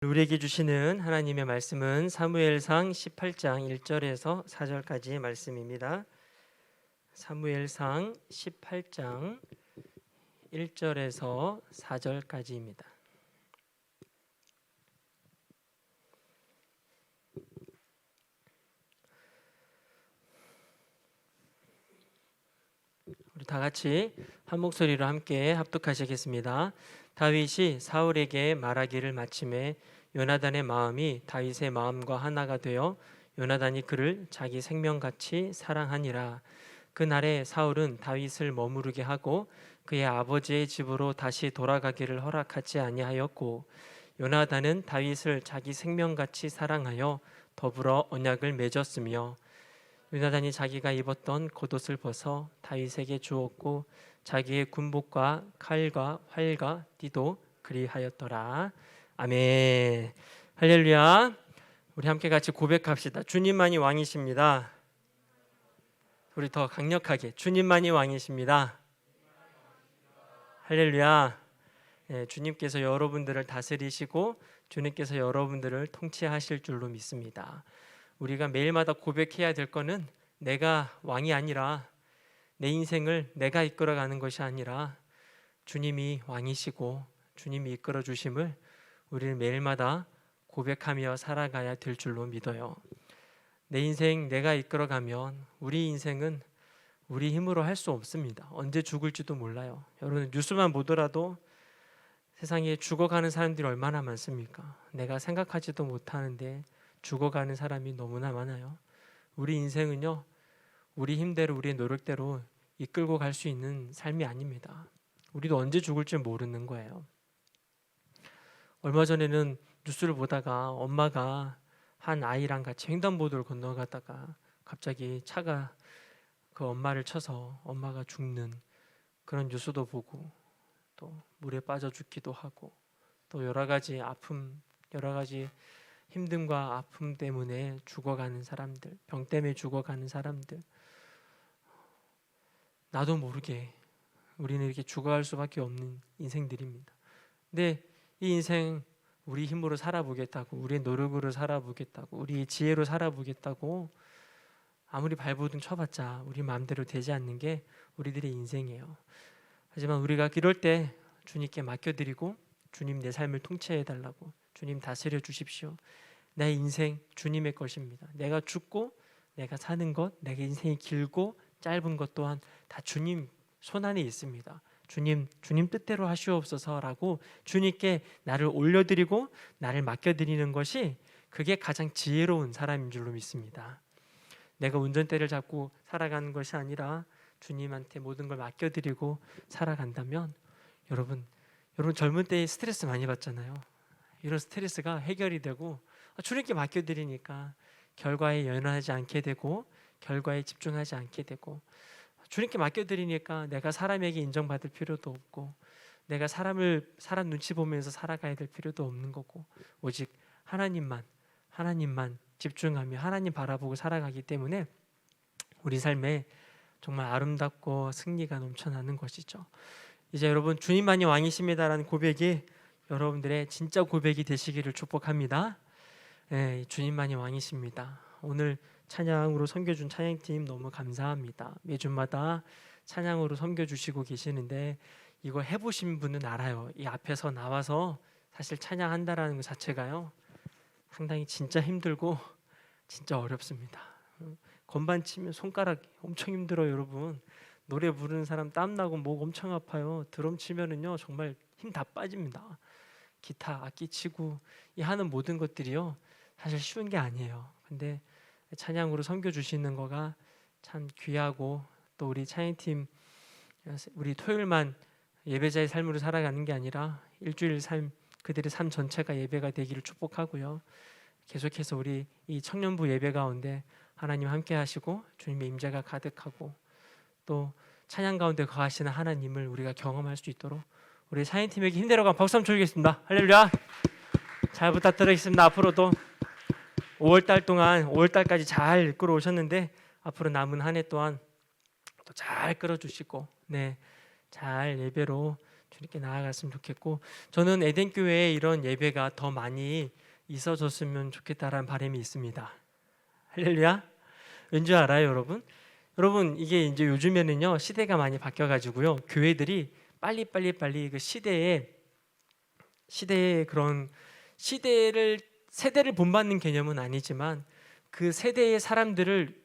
우리에게 주시는 하나님의 말씀은 사무엘상 18장 1절에서 4절까지의 말씀입니다. 사무엘상 18장 1절에서 4절까지입니다. 우리 다 같이 한 목소리로 함께 합독하시겠습니다. 다윗이 사울에게 말하기를 마침에 요나단의 마음이 다윗의 마음과 하나가 되어 요나단이 그를 자기 생명같이 사랑하니라. 그날에 사울은 다윗을 머무르게 하고 그의 아버지의 집으로 다시 돌아가기를 허락하지 아니하였고, 요나단은 다윗을 자기 생명같이 사랑하여 더불어 언약을 맺었으며, 요나단이 자기가 입었던 겉옷을 벗어 다윗에게 주었고 자기의 군복과 칼과 활과 띠도 그리하였더라. 아멘. 할렐루야. 우리 함께 같이 고백합시다. 주님만이 왕이십니다. 우리 더 강력하게 주님만이 왕이십니다. 할렐루야. 주님께서 여러분들을 다스리시고 주님께서 여러분들을 통치하실 줄로 믿습니다. 우리가 매일마다 고백해야 될 거는 내가 왕이 아니라, 내 인생을 내가 이끌어가는 것이 아니라 주님이 왕이시고 주님이 이끌어 주심을 우리는 매일마다 고백하며 살아가야 될 줄로 믿어요. 내 인생 내가 이끌어가면 우리 인생은 우리 힘으로 할 수 없습니다. 언제 죽을지도 몰라요. 여러분 뉴스만 보더라도 세상에 죽어가는 사람들이 얼마나 많습니까? 내가 생각하지도 못하는데 죽어가는 사람이 너무나 많아요. 우리 인생은요, 우리 힘대로 우리의 노력대로 이끌고 갈 수 있는 삶이 아닙니다. 우리도 언제 죽을지 모르는 거예요. 얼마 전에는 뉴스를 보다가 엄마가 한 아이랑 같이 횡단보도를 건너가다가 갑자기 차가 그 엄마를 쳐서 엄마가 죽는 그런 뉴스도 보고, 또 물에 빠져 죽기도 하고, 또 여러 가지 아픔, 여러 가지 힘듦과 아픔 때문에 죽어가는 사람들, 병 때문에 죽어가는 사람들, 나도 모르게 우리는 이렇게 죽어갈 수밖에 없는 인생들입니다. 근데 이 인생 우리 힘으로 살아보겠다고, 우리의 노력으로 살아보겠다고, 우리의 지혜로 살아보겠다고 아무리 발버둥 쳐봤자 우리 마음대로 되지 않는 게 우리들의 인생이에요. 하지만 우리가 이럴 때 주님께 맡겨드리고, 주님 내 삶을 통치해달라고, 주님 다스려 주십시오. 내 인생 주님의 것입니다. 내가 죽고 내가 사는 것, 내게 인생이 길고 짧은 것 또한 다 주님 손 안에 있습니다. 주님 뜻대로 하시옵소서라고 주님께 나를 올려드리고 나를 맡겨드리는 것이, 그게 가장 지혜로운 사람인 줄로 믿습니다. 내가 운전대를 잡고 살아가는 것이 아니라 주님한테 모든 걸 맡겨드리고 살아간다면, 여러분 젊은 때에 스트레스 많이 받잖아요. 이런 스트레스가 해결이 되고 주님께 맡겨드리니까 결과에 연연하지 않게 되고, 결과에 집중하지 않게 되고, 주님께 맡겨드리니까 내가 사람에게 인정받을 필요도 없고, 내가 사람 눈치 보면서 살아가야 될 필요도 없는 거고, 오직 하나님만 집중하며 하나님 바라보고 살아가기 때문에 우리 삶에 정말 아름답고 승리가 넘쳐나는 것이죠. 이제 여러분, 주님만이 왕이십니다라는 고백이 여러분들의 진짜 고백이 되시기를 축복합니다. 주님만이 왕이십니다. 오늘 찬양으로 섬겨준 찬양팀 너무 감사합니다. 매주마다 찬양으로 섬겨주시고 계시는데, 이거 해보신 분은 알아요. 이 앞에서 나와서 사실 찬양한다라는 것 자체가요, 상당히 진짜 힘들고 진짜 어렵습니다. 건반 치면 손가락 엄청 힘들어요. 여러분, 노래 부르는 사람 땀나고 목 엄청 아파요. 드럼 치면은요 정말 힘 다 빠집니다. 기타, 악기 치고 이 하는 모든 것들이요 사실 쉬운 게 아니에요. 근데 찬양으로 섬겨주시는 거가 참 귀하고, 또 우리 찬양팀 우리 토요일만 예배자의 삶으로 살아가는 게 아니라 일주일 삶, 그들의 삶 전체가 예배가 되기를 축복하고요. 계속해서 우리 이 청년부 예배 가운데 하나님 함께 하시고 주님의 임재가 가득하고, 또 찬양 가운데 거하시는 하나님을 우리가 경험할 수 있도록 우리 찬양팀에게 힘내라고 박수 한번 쳐주겠습니다. 할렐루야. 잘 부탁드리겠습니다. 앞으로도 5월달 동안 5월달까지 잘 이끌어 오셨는데, 앞으로 남은 한 해 동안 또 잘 끌어주시고, 잘 예배로 주님께 나아갔으면 좋겠고, 저는 에덴 교회에 이런 예배가 더 많이 있어졌으면 좋겠다라는 바람이 있습니다. 할렐루야. 왠지 알아요, 여러분? 여러분, 이게 이제 요즘에는요 시대가 많이 바뀌어가지고요 교회들이 빨리 그 시대의 그런 세대를 본받는 개념은 아니지만 그 세대의 사람들을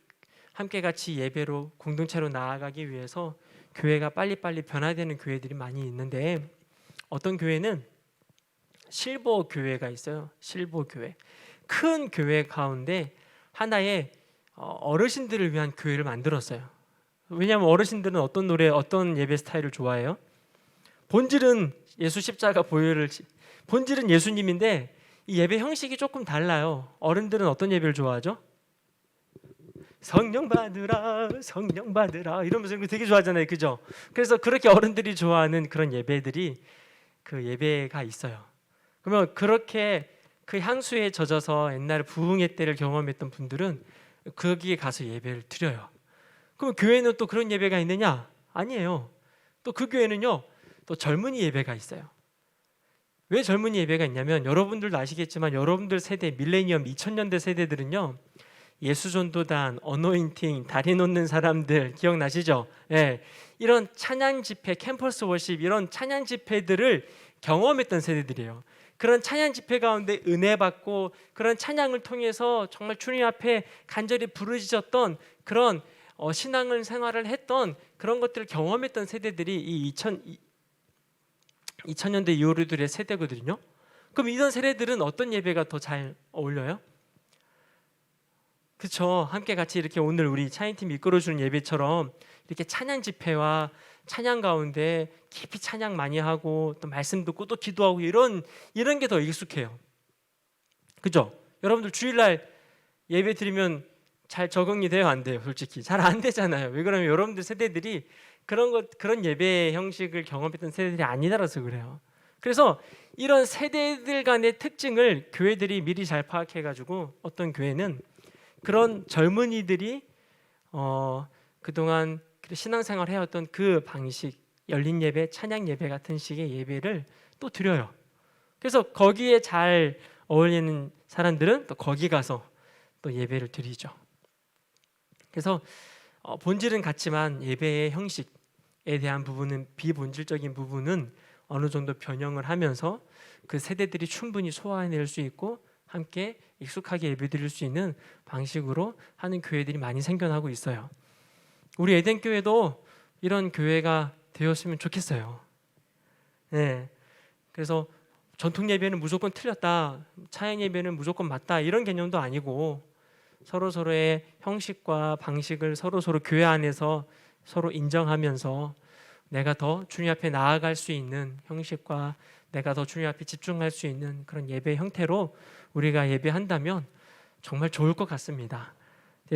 함께 같이 예배로 공동체로 나아가기 위해서 교회가 빨리 변화되는 교회들이 많이 있는데, 어떤 교회는 실버 교회가 있어요. 실버 교회. 큰 교회 가운데 하나의 어르신들을 위한 교회를 만들었어요. 왜냐하면 어르신들은 어떤 노래, 어떤 예배 스타일을 좋아해요? 본질은 예수 십자가 보혈을, 본질은 예수님인데 이 예배 형식이 조금 달라요. 어른들은 어떤 예배를 좋아하죠? 성령 받으라, 성령 받으라 이러면서 되게 좋아하잖아요, 그죠? 그래서 그렇게 어른들이 좋아하는 그런 예배들이 그 예배가 있어요. 그러면 그렇게 그 향수에 젖어서 옛날에 부흥의 때를 경험했던 분들은 거기에 가서 예배를 드려요. 그럼 교회는 또 그런 예배가 있느냐? 아니에요. 또 그 교회는요, 또 젊은이 예배가 있어요. 왜 젊은이 예배가 있냐면, 여러분들도 아시겠지만 여러분들 세대, 밀레니엄 2000년대 세대들은요 예수전도단, 어노인팅, 다리 놓는 사람들 기억나시죠? 예, 이런 찬양 집회, 캠퍼스 워십 이런 찬양 집회들을 경험했던 세대들이에요. 그런 찬양 집회 가운데 은혜 받고 그런 찬양을 통해서 정말 주님 앞에 간절히 부르짖었던 그런 신앙을 생활을 했던 그런 것들을 경험했던 세대들이 이 2000년대 이후로들의 세대거든요. 그럼 이런 세대들은 어떤 예배가 더 잘 어울려요? 그렇죠. 함께 같이 이렇게 오늘 우리 찬양팀이 이끌어주는 예배처럼 이렇게 찬양 집회와 찬양 가운데 깊이 찬양 많이 하고 또 말씀 듣고 또 기도하고 이런 게 더 익숙해요. 그죠? 여러분들 주일날 예배 드리면 잘 적응이 돼요, 안 돼요? 솔직히 잘 안 되잖아요. 왜 그러면 여러분들 세대들이 그런 예배 형식을 경험했던 세대들이 아니라서 그래요. 그래서 이런 세대들 간의 특징을 교회들이 미리 잘 파악해가지고 어떤 교회는 그런 젊은이들이 그동안 신앙생활 해왔던 그 방식, 열린 예배, 찬양 예배 같은 식의 예배를 또 드려요. 그래서 거기에 잘 어울리는 사람들은 또 거기 가서 또 예배를 드리죠. 그래서 본질은 같지만 예배의 형식에 대한 부분은, 비본질적인 부분은 어느 정도 변형을 하면서 그 세대들이 충분히 소화해낼 수 있고 함께 익숙하게 예배드릴 수 있는 방식으로 하는 교회들이 많이 생겨나고 있어요. 우리 에덴 교회도 이런 교회가 되었으면 좋겠어요. 네. 그래서 전통 예배는 무조건 틀렸다, 찬양 예배는 무조건 맞다 이런 개념도 아니고 서로의 형식과 방식을 서로 교회 안에서 서로 인정하면서 내가 더 주님 앞에 나아갈 수 있는 형식과 내가 더 주님 앞에 집중할 수 있는 그런 예배 형태로 우리가 예배한다면 정말 좋을 것 같습니다.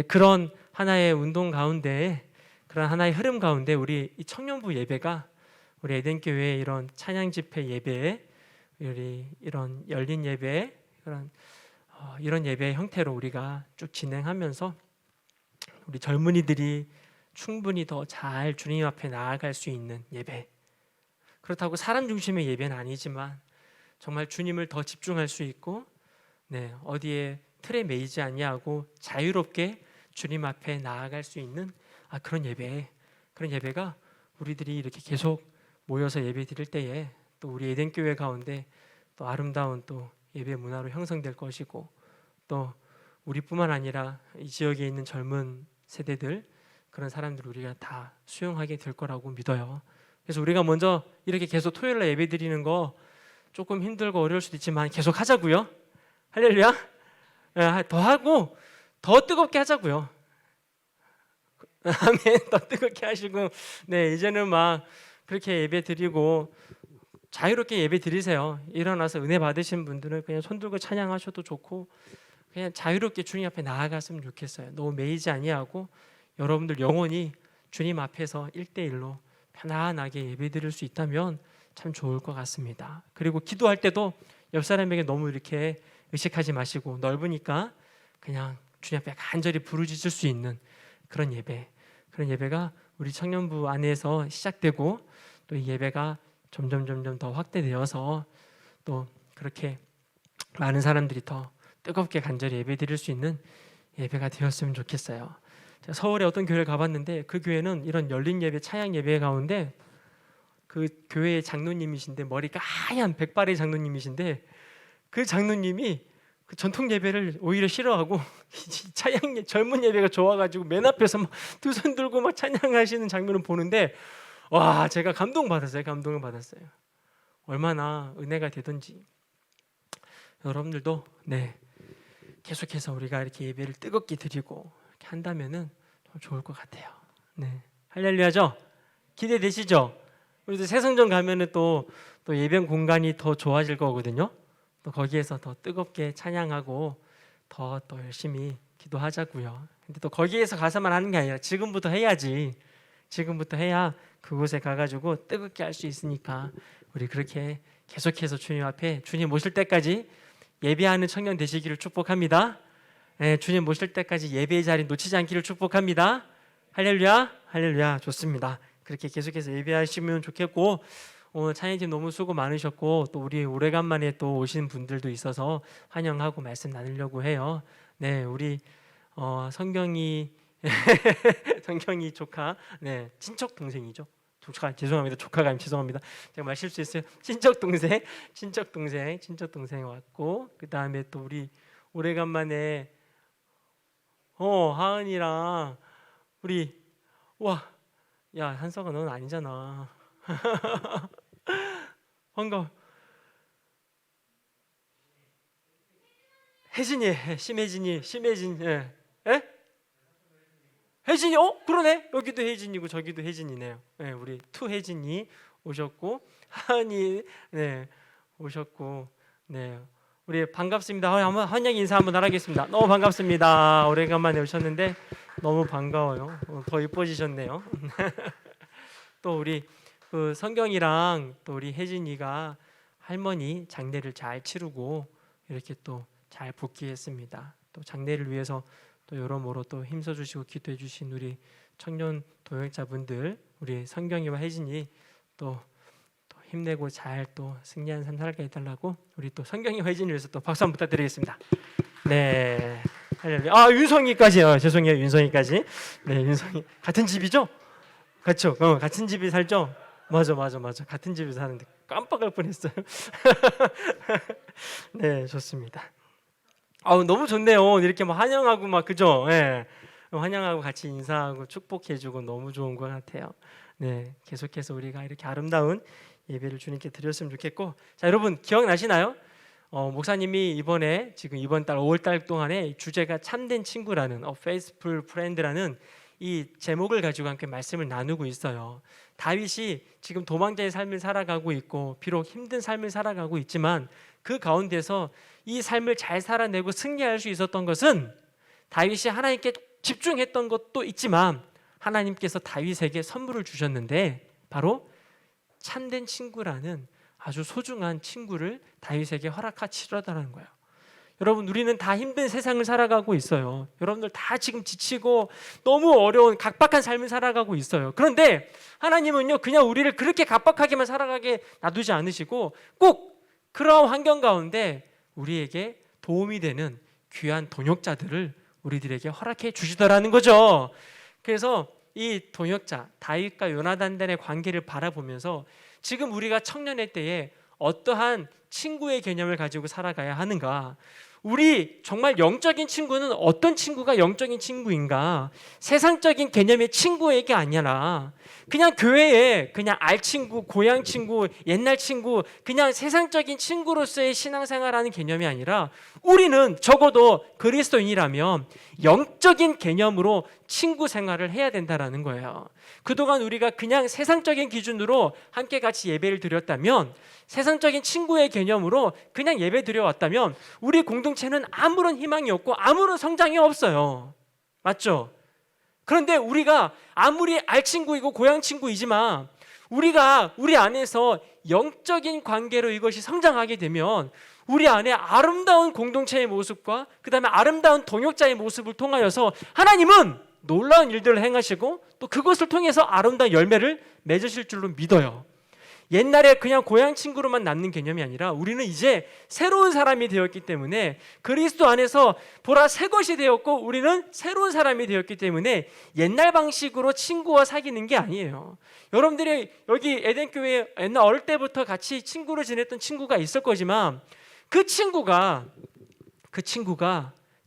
그런 하나의 운동 가운데, 그런 하나의 흐름 가운데 우리 이 청년부 예배가, 우리 에덴교회의 이런 찬양 집회 예배, 우리 이런 열린 예배, 이런 예배 형태로 우리가 쭉 진행하면서 우리 젊은이들이 충분히 더 잘 주님 앞에 나아갈 수 있는 예배, 그렇다고 사람 중심의 예배는 아니지만 정말 주님을 더 집중할 수 있고 어디에 틀에 매이지 아니하고 자유롭게 주님 앞에 나아갈 수 있는 그런 예배가 우리들이 이렇게 계속 모여서 예배 드릴 때에 또 우리 에덴 교회 가운데 또 아름다운 또 예배 문화로 형성될 것이고, 또 우리뿐만 아니라 이 지역에 있는 젊은 세대들, 그런 사람들 우리가 다 수용하게 될 거라고 믿어요. 그래서 우리가 먼저 이렇게 계속 토요일날 예배 드리는 거 조금 힘들고 어려울 수도 있지만 계속 하자고요. 할렐루야. 더 하고 더 뜨겁게 하자고요. 아멘. 더 뜨겁게 하시고, 이제는 막 그렇게 예배 드리고 자유롭게 예배 드리세요. 일어나서 은혜 받으신 분들은 그냥 손 들고 찬양하셔도 좋고 그냥 자유롭게 주님 앞에 나아갔으면 좋겠어요. 너무 매이지 아니하고 여러분들 영혼이 주님 앞에서 1대1로 편안하게 예배 드릴 수 있다면 참 좋을 것 같습니다. 그리고 기도할 때도 옆 사람에게 너무 이렇게 의식하지 마시고 넓으니까 그냥 주님 앞에 간절히 부르짖을 수 있는 그런 예배가 우리 청년부 안에서 시작되고, 또 이 예배가 점점 더 확대되어서 또 그렇게 많은 사람들이 더 뜨겁게 간절히 예배드릴 수 있는 예배가 되었으면 좋겠어요. 제가 서울에 어떤 교회를 가봤는데 그 교회는 이런 열린 예배, 찬양 예배 가운데 그 교회의 장로님이신데 머리가 하얀 백발의 장로님이신데 그 장로님이 그 전통 예배를 오히려 싫어하고 찬양 젊은 예배가 좋아가지고 맨 앞에서 막 두 손 들고 막 찬양하시는 장면을 보는데 와, 제가 감동을 받았어요. 얼마나 은혜가 되든지 여러분들도 계속해서 우리가 이렇게 예배를 뜨겁게 드리고 이렇게 한다면은 좀 좋을 것 같아요. 할렐루야죠? 기대되시죠? 우리도 새성전 가면은 또 예배 공간이 더 좋아질 거거든요. 또 거기에서 더 뜨겁게 찬양하고 더 열심히 기도하자고요. 근데 또 거기에서 가서만 하는 게 아니라 지금부터 해야지. 지금부터 해야 그곳에 가가지고 뜨겁게 할 수 있으니까 우리 그렇게 계속해서 주님 앞에 주님 모실 때까지 예배하는 청년 되시기를 축복합니다. 주님 모실 때까지 예배의 자리 놓치지 않기를 축복합니다. 할렐루야, 할렐루야. 좋습니다. 그렇게 계속해서 예배하시면 좋겠고, 오늘 찬양팀 너무 수고 많으셨고 또 우리 오래간만에 또 오신 분들도 있어서 환영하고 말씀 나누려고 해요. 우리 성경이 성경이 조카, 친척 동생이죠. 죄송합니다. 조카가 아니면 죄송합니다. 제가 말 실수했어요. 친척 동생 왔고 그 다음에 또 우리 오래간만에 하은이랑 우리 야 한서가 너는 아니잖아. 반가워. 혜진이, 심혜진이, 혜진이, 그러네. 여기도 혜진이고 저기도 혜진이네요. 우리 투 혜진이 오셨고 하은이 오셨고 우리 반갑습니다. 한번 환영 인사 한번 하겠습니다. 너무 반갑습니다. 오래간만에 오셨는데 너무 반가워요. 더 이뻐지셨네요. 또 우리 그 성경이랑 또 우리 혜진이가 할머니 장례를 잘 치르고 이렇게 또 잘 복귀했습니다. 또 장례를 위해서 또 여러모로 또 힘써 주시고 기도해 주신 우리 청년 동역자분들, 우리 성경이와 혜진이 또 힘내고 잘 또 승리하는 삶 살게 해달라고 우리 또 성경이와 혜진을 위해서 또 박수 한번 부탁드리겠습니다. 할렐루야. 윤성이까지요. 죄송해요. 윤성이까지. 윤성이 같은 집이죠? 그렇죠. 같은 집이 살죠? 맞아. 같은 집에 사는데 깜빡할 뻔했어요. 좋습니다. 너무 좋네요. 이렇게 막 환영하고 막 그죠? 환영하고 같이 인사하고 축복해주고 너무 좋은 것 같아요. 계속해서 우리가 이렇게 아름다운 예배를 주님께 드렸으면 좋겠고, 자 여러분 기억나시나요? 목사님이 이번 달 5월달 동안에 주제가 참된 친구라는 faithful friend라는 이 제목을 가지고 함께 말씀을 나누고 있어요. 다윗이 지금 도망자의 삶을 살아가고 있고 비록 힘든 삶을 살아가고 있지만 그 가운데서 이 삶을 잘 살아내고 승리할 수 있었던 것은 다윗이 하나님께 집중했던 것도 있지만 하나님께서 다윗에게 선물을 주셨는데 바로 참된 친구라는 아주 소중한 친구를 다윗에게 허락하시려다라는 거예요. 여러분 우리는 다 힘든 세상을 살아가고 있어요. 여러분들 다 지금 지치고 너무 어려운 각박한 삶을 살아가고 있어요. 그런데 하나님은요 그냥 우리를 그렇게 각박하게만 살아가게 놔두지 않으시고 꼭 그러한 환경 가운데 우리에게 도움이 되는 귀한 동역자들을 우리들에게 허락해 주시더라는 거죠. 그래서 이 동역자 다윗과 요나단단의 관계를 바라보면서 지금 우리가 청년의 때에 어떠한 친구의 개념을 가지고 살아가야 하는가, 우리 정말 영적인 친구는 어떤 친구가 영적인 친구인가, 세상적인 개념의 친구에게 아니라 그냥 교회에 그냥 알친구, 고향 친구, 옛날 친구, 그냥 세상적인 친구로서의 신앙생활하는 개념이 아니라 우리는 적어도 그리스도인이라면 영적인 개념으로 친구 생활을 해야 된다라는 거예요. 그동안 우리가 그냥 세상적인 기준으로 함께 같이 예배를 드렸다면, 세상적인 친구의 개념으로 그냥 예배 드려왔다면 우리 공동체는 아무런 희망이 없고 아무런 성장이 없어요. 맞죠? 그런데 우리가 아무리 알친구이고 고향 친구이지만 우리가 우리 안에서 영적인 관계로 이것이 성장하게 되면 우리 안에 아름다운 공동체의 모습과 그 다음에 아름다운 동역자의 모습을 통하여서 하나님은 놀라운 일들을 행하시고 또 그것을 통해서 아름다운 열매를 맺으실 줄로 믿어요. 옛날에 그냥 고향 친구로만 남는 개념이 아니라 우리는 이제 새로운 사람이 되었기 때문에 그리스도 안에서 보라 새 것이 되었고 우리는 새로운 사람이 되었기 때문에 옛날 방식으로 친구와 사귀는 게 아니에요. 여러분들이 여기 에덴교회에 옛날 어릴 때부터 같이 친구로 지냈던 친구가 있을 거지만 그 친구가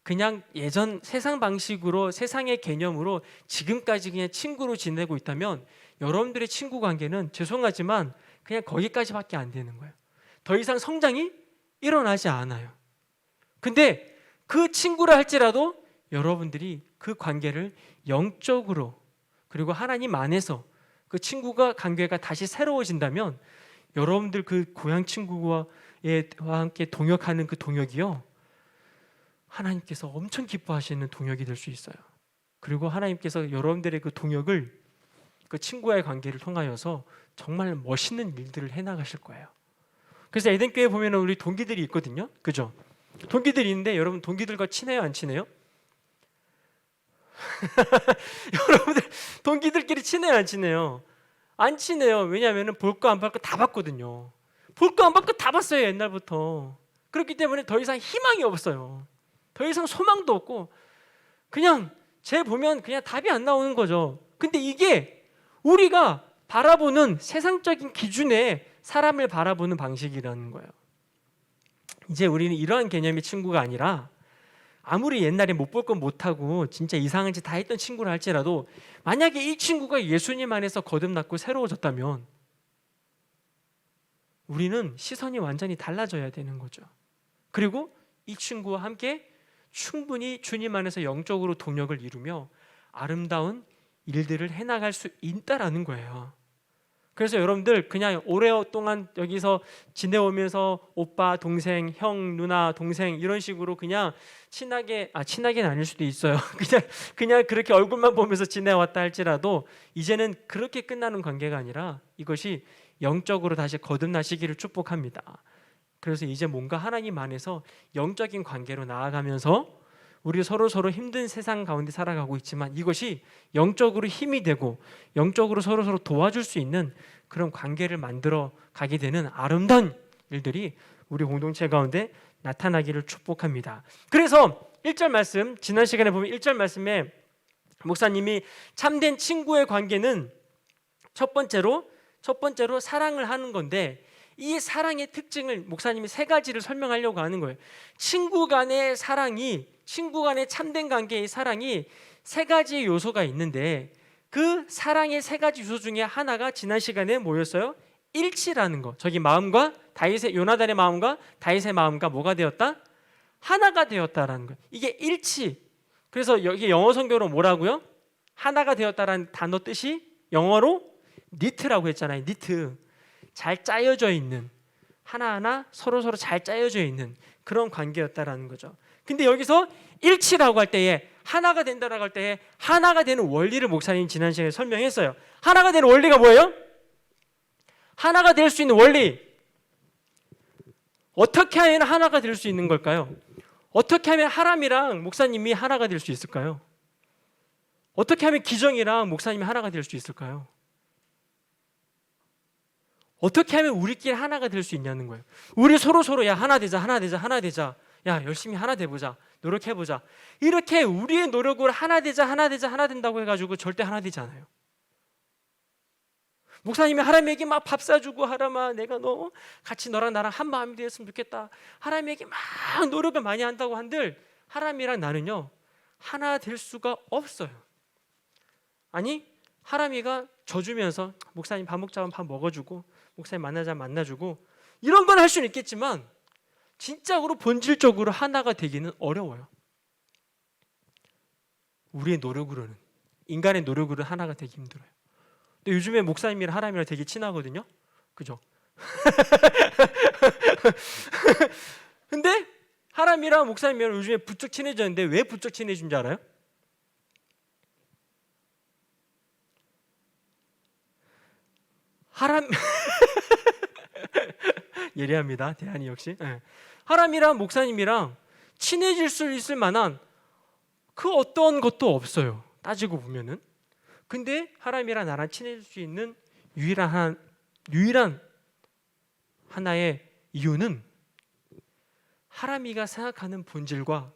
그냥 예전 세상 방식으로 세상의 개념으로 지금까지 그냥 친구로 지내고 있다면 여러분들의 친구 관계는 죄송하지만 그냥 거기까지밖에 안 되는 거예요. 더 이상 성장이 일어나지 않아요. 근데 그 친구라 할지라도 여러분들이 그 관계를 영적으로 그리고 하나님 안에서 그 친구가 관계가 다시 새로워진다면 여러분들 그 고향 친구와 함께 동역하는 그 동역이요, 하나님께서 엄청 기뻐하시는 동역이 될 수 있어요. 그리고 하나님께서 여러분들의 그 동역을 그 친구와의 관계를 통하여서 정말 멋있는 일들을 해나가실 거예요. 그래서 에덴교회 보면 우리 동기들이 있거든요. 그죠? 동기들이 있는데 여러분 동기들과 친해요? 안 친해요? 여러분들 동기들끼리 친해요? 안 친해요? 안 친해요. 왜냐하면 볼 거 안 볼 거 다 봤거든요. 볼 거 안 볼 거 다 봤어요. 옛날부터. 그렇기 때문에 더 이상 희망이 없어요. 더 이상 소망도 없고 그냥 쟤 보면 그냥 답이 안 나오는 거죠. 근데 이게 우리가 바라보는 세상적인 기준에 사람을 바라보는 방식이라는 거예요. 이제 우리는 이러한 개념의 친구가 아니라 아무리 옛날에 못 볼 건 못하고 진짜 이상한 짓 다 했던 친구라 할지라도 만약에 이 친구가 예수님 안에서 거듭났고 새로워졌다면 우리는 시선이 완전히 달라져야 되는 거죠. 그리고 이 친구와 함께 충분히 주님 안에서 영적으로 동역을 이루며 아름다운 일들을 해나갈 수 있다라는 거예요. 그래서 여러분들 그냥 오랫동안 여기서 지내오면서 오빠, 동생, 형, 누나, 동생 이런 식으로 그냥 친하게는 아닐 수도 있어요. 그냥 그렇게 얼굴만 보면서 지내왔다 할지라도 이제는 그렇게 끝나는 관계가 아니라 이것이 영적으로 다시 거듭나시기를 축복합니다. 그래서 이제 뭔가 하나님 안에서 영적인 관계로 나아가면서 우리 서로 힘든 세상 가운데 살아가고 있지만 이것이 영적으로 힘이 되고 영적으로 서로 도와줄 수 있는 그런 관계를 만들어 가게 되는 아름다운 일들이 우리 공동체 가운데 나타나기를 축복합니다. 그래서 1절 말씀, 지난 시간에 보면 1절 말씀에 목사님이 참된 친구의 관계는 첫 번째로 사랑을 하는 건데 이 사랑의 특징을 목사님이 3가지를 설명하려고 하는 거예요. 친구 간의 참된 관계의 사랑이 3가지 요소가 있는데 그 사랑의 3가지 요소 중에 하나가 지난 시간에 뭐였어요? 일치라는 거. 저기 마음과 요나단의 마음과 다윗의 마음과 뭐가 되었다? 하나가 되었다라는 거예요. 이게 일치. 그래서 여기 영어 성경으로 뭐라고요? 하나가 되었다라는 단어 뜻이 영어로 니트라고 했잖아요. 니트. 잘 짜여져 있는, 하나하나 서로 잘 짜여져 있는 그런 관계였다라는 거죠. 근데 여기서 일치라고 할 때에, 하나가 된다라고 할 때에 하나가 되는 원리를 목사님 지난 시간에 설명했어요. 하나가 되는 원리가 뭐예요? 하나가 될 수 있는 원리. 어떻게 하면 하나가 될 수 있는 걸까요? 어떻게 하면 하람이랑 목사님이 하나가 될 수 있을까요? 어떻게 하면 기정이랑 목사님이 하나가 될 수 있을까요? 어떻게 하면 우리끼리 하나가 될 수 있냐는 거예요. 우리 서로 야 하나 되자. 야 열심히 하나 돼보자. 노력해보자. 이렇게 우리의 노력으로 하나 된다고 해가지고 절대 하나 되지 않아요. 목사님이 하람에게 막 밥 사주고, 하람아 내가 너 같이 너랑 나랑 한 마음이 되었으면 좋겠다. 하람에게 막 노력을 많이 한다고 한들 하람이랑 나는요 하나 될 수가 없어요. 아니 하람이가 져주면서 목사님 밥 먹자면 밥 먹어주고, 목사님 만나자면 만나주고, 이런 건 할 수는 있겠지만 진짜로 본질적으로 하나가 되기는 어려워요. 우리의 노력으로는, 인간의 노력으로 하나가 되기 힘들어요. 근데 요즘에 목사님이랑 하람이랑 되게 친하거든요. 그죠? 근데 하람이랑 목사님이랑 요즘에 부쩍 친해졌는데 왜 부쩍 친해진 줄 알아요? 예리합니다. 대한이 역시. 하람이랑 목사님이랑 친해질 수 있을 만한 그 어떤 것도 없어요. 따지고 보면은. 근데 하람이랑 나랑 친해질 수 있는 유일한 하나의 이유는 하람이가 생각하는 본질과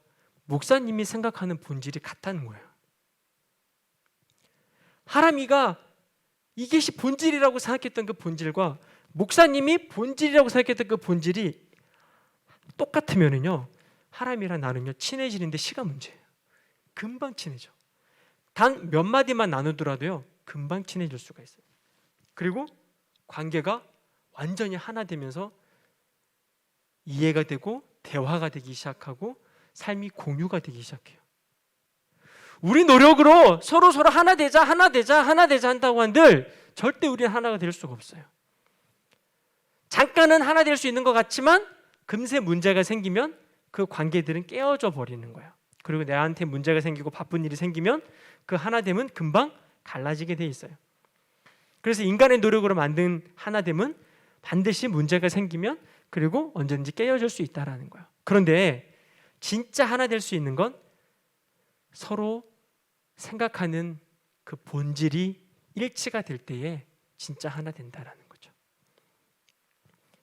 목사님이 생각하는 본질이 같다는 거예요. 하람이가 이것이 본질이라고 생각했던 그 본질과 목사님이 본질이라고 생각했던 그 본질이 똑같으면은요, 하람이랑 나는요 친해지는데 시간 문제예요. 금방 친해져. 단 몇 마디만 나누더라도요 금방 친해질 수가 있어요. 그리고 관계가 완전히 하나 되면서 이해가 되고 대화가 되기 시작하고 삶이 공유가 되기 시작해요. 우리 노력으로 서로 하나 되자 한다고 한들 절대 우리는 하나가 될 수가 없어요. 잠깐은 하나 될 수 있는 것 같지만 금세 문제가 생기면 그 관계들은 깨어져 버리는 거예요. 그리고 내한테 문제가 생기고 바쁜 일이 생기면 그 하나됨은 금방 갈라지게 돼 있어요. 그래서 인간의 노력으로 만든 하나됨은 반드시 문제가 생기면 그리고 언제든지 깨어질 수 있다라는 거예요. 그런데 진짜 하나 될 수 있는 건 서로 생각하는 그 본질이 일치가 될 때에 진짜 하나 된다라는 거죠.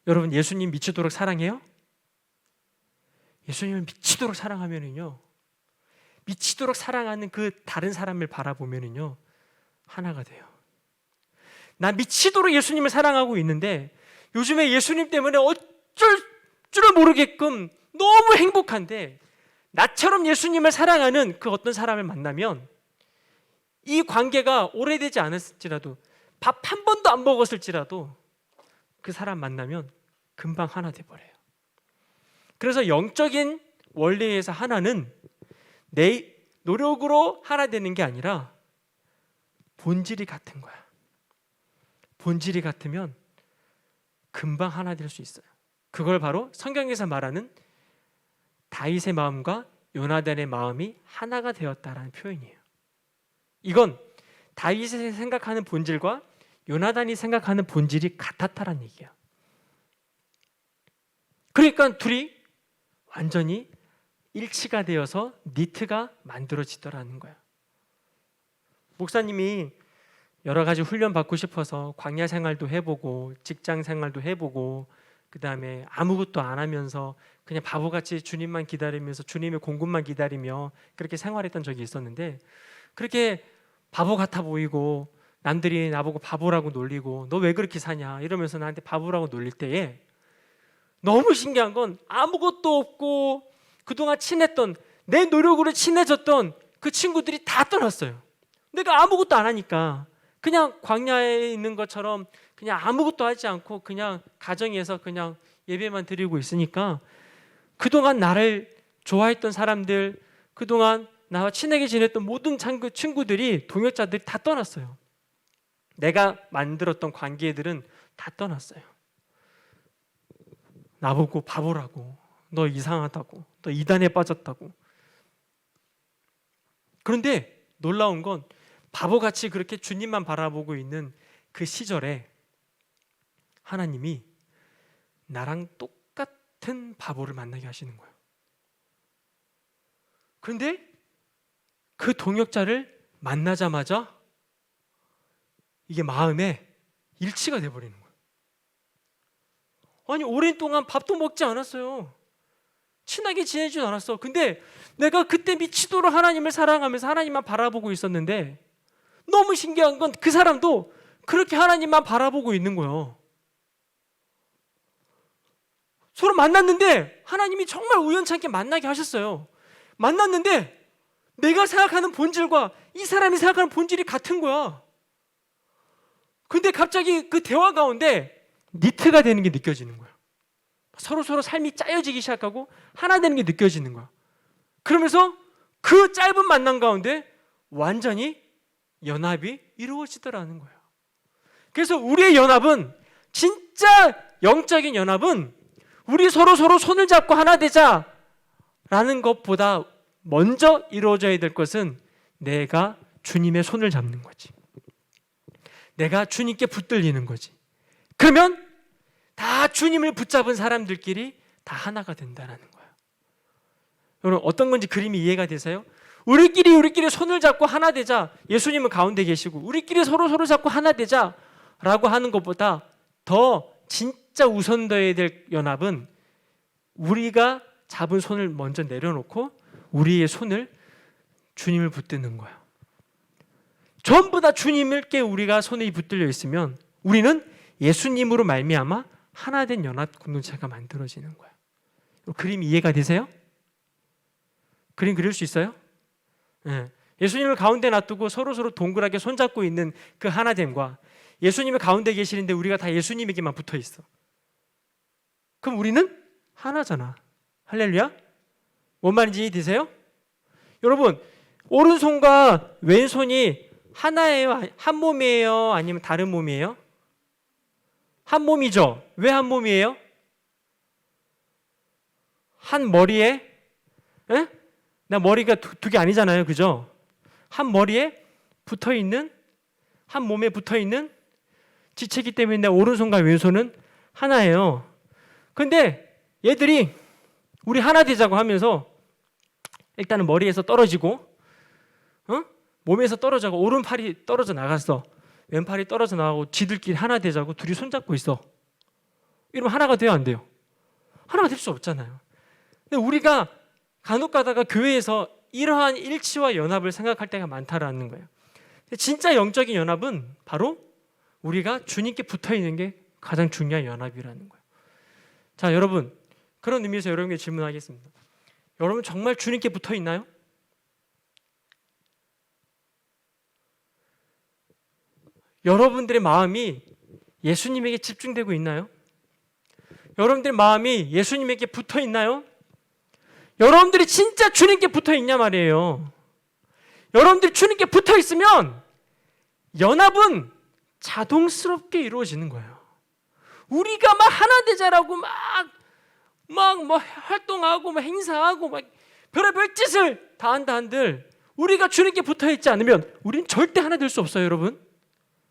여러분, 예수님 미치도록 사랑해요? 예수님을 미치도록 사랑하면은요, 미치도록 사랑하는 그 다른 사람을 바라보면은요 하나가 돼요. 나 미치도록 예수님을 사랑하고 있는데 요즘에 예수님 때문에 어쩔 줄을 모르게끔 너무 행복한데, 나처럼 예수님을 사랑하는 그 어떤 사람을 만나면 이 관계가 오래되지 않았을지라도, 밥 한 번도 안 먹었을지라도 그 사람 만나면 금방 하나 돼버려요. 그래서 영적인 원리에서 하나는 내 노력으로 하나 되는 게 아니라 본질이 같은 거야. 본질이 같으면 금방 하나 될 수 있어요. 그걸 바로 성경에서 말하는 다윗의 마음과 요나단의 마음이 하나가 되었다라는 표현이에요. 이건 다윗이 생각하는 본질과 요나단이 생각하는 본질이 같았다라는 얘기야. 그러니까 둘이 완전히 일치가 되어서 니트가 만들어지더라는 거야. 목사님이 여러 가지 훈련 받고 싶어서 광야 생활도 해보고 직장 생활도 해보고 그 다음에 아무것도 안 하면서 그냥 바보같이 주님만 기다리면서 주님의 공급만 기다리며 그렇게 생활했던 적이 있었는데, 그렇게 바보 같아 보이고 남들이 나보고 바보라고 놀리고 너 왜 그렇게 사냐 이러면서 나한테 바보라고 놀릴 때에 너무 신기한 건 아무것도 없고 그동안 친했던, 내 노력으로 친해졌던 그 친구들이 다 떠났어요. 내가 아무것도 안 하니까 그냥 광야에 있는 것처럼 그냥 아무것도 하지 않고 그냥 가정에서 그냥 예배만 드리고 있으니까 그동안 나를 좋아했던 사람들, 그동안 나와 친하게 지냈던 모든 친구들이, 동역자들이 다 떠났어요. 내가 만들었던 관계들은 다 떠났어요. 나보고 바보라고, 너 이상하다고, 너 이단에 빠졌다고. 그런데 놀라운 건 바보같이 그렇게 주님만 바라보고 있는 그 시절에 하나님이 나랑 똑같은 바보를 만나게 하시는 거예요. 그런데 그 동역자를 만나자마자 이게 마음에 일치가 돼버리는 거예요. 아니, 오랜 동안 밥도 먹지 않았어요. 친하게 지내지도 않았어. 근데 내가 그때 미치도록 하나님을 사랑하면서 하나님만 바라보고 있었는데, 너무 신기한 건 그 사람도 그렇게 하나님만 바라보고 있는 거예요. 서로 만났는데 하나님이 정말 우연찮게 만나게 하셨어요. 만났는데 내가 생각하는 본질과 이 사람이 생각하는 본질이 같은 거야. 근데 갑자기 그 대화 가운데 니트가 되는 게 느껴지는 거야. 서로 삶이 짜여지기 시작하고 하나 되는 게 느껴지는 거야. 그러면서 그 짧은 만남 가운데 완전히 연합이 이루어지더라는 거예요. 그래서 우리의 연합은, 진짜 영적인 연합은 우리 서로 손을 잡고 하나 되자라는 것보다 먼저 이루어져야 될 것은 내가 주님의 손을 잡는 거지. 내가 주님께 붙들리는 거지. 그러면 다 주님을 붙잡은 사람들끼리 다 하나가 된다는 거예요. 여러분, 어떤 건지 그림이 이해가 되세요? 우리끼리 손을 잡고 하나 되자. 예수님은 가운데 계시고 우리끼리 서로 잡고 하나 되자라고 하는 것보다 더 진짜 진짜 우선되어야 될 연합은 우리가 잡은 손을 먼저 내려놓고 우리의 손을 주님을 붙드는 거예요. 전부 다 주님께 우리가 손이 붙들려 있으면 우리는 예수님으로 말미암아 하나된 연합 공동체가 만들어지는 거예요. 그림 이해가 되세요? 그림 그릴 수 있어요? 네. 예수님을 가운데 놔두고 서로 동그랗게 손잡고 있는 그 하나됨과 예수님이 가운데 계시는데 우리가 다 예수님에게만 붙어 있어. 그럼 우리는 하나잖아. 할렐루야? 뭔 말인지 이해되세요? 여러분, 오른손과 왼손이 하나예요? 한 몸이에요? 아니면 다른 몸이에요? 한 몸이죠. 왜 한 몸이에요? 한 머리에 에? 나 머리가 두 개 아니잖아요. 그죠? 한 머리에 붙어있는, 한 몸에 붙어있는 지체이기 때문에 내 오른손과 왼손은 하나예요. 근데 얘들이 우리 하나 되자고 하면서 일단은 머리에서 떨어지고 몸에서 떨어져고 오른팔이 떨어져 나갔어. 왼팔이 떨어져 나가고 지들끼리 하나 되자고 둘이 손잡고 있어. 이러면 하나가 돼요, 안 돼요? 하나가 될 수 없잖아요. 근데 우리가 간혹 가다가 교회에서 이러한 일치와 연합을 생각할 때가 많다라는 거예요. 진짜 영적인 연합은 바로 우리가 주님께 붙어 있는 게 가장 중요한 연합이라는 거예요. 자, 여러분, 그런 의미에서 여러분께 질문하겠습니다. 여러분 정말 주님께 붙어 있나요? 여러분들의 마음이 예수님에게 집중되고 있나요? 여러분들의 마음이 예수님에게 붙어 있나요? 여러분들이 진짜 주님께 붙어 있냐 말이에요. 여러분들이 주님께 붙어 있으면 연합은 자동스럽게 이루어지는 거예요. 우리가 막 하나 되자라고 막 뭐 활동하고 막 행사하고 막 별의별 짓을 다 한다 한들 우리가 주님께 붙어 있지 않으면 우리는 절대 하나 될 수 없어요, 여러분.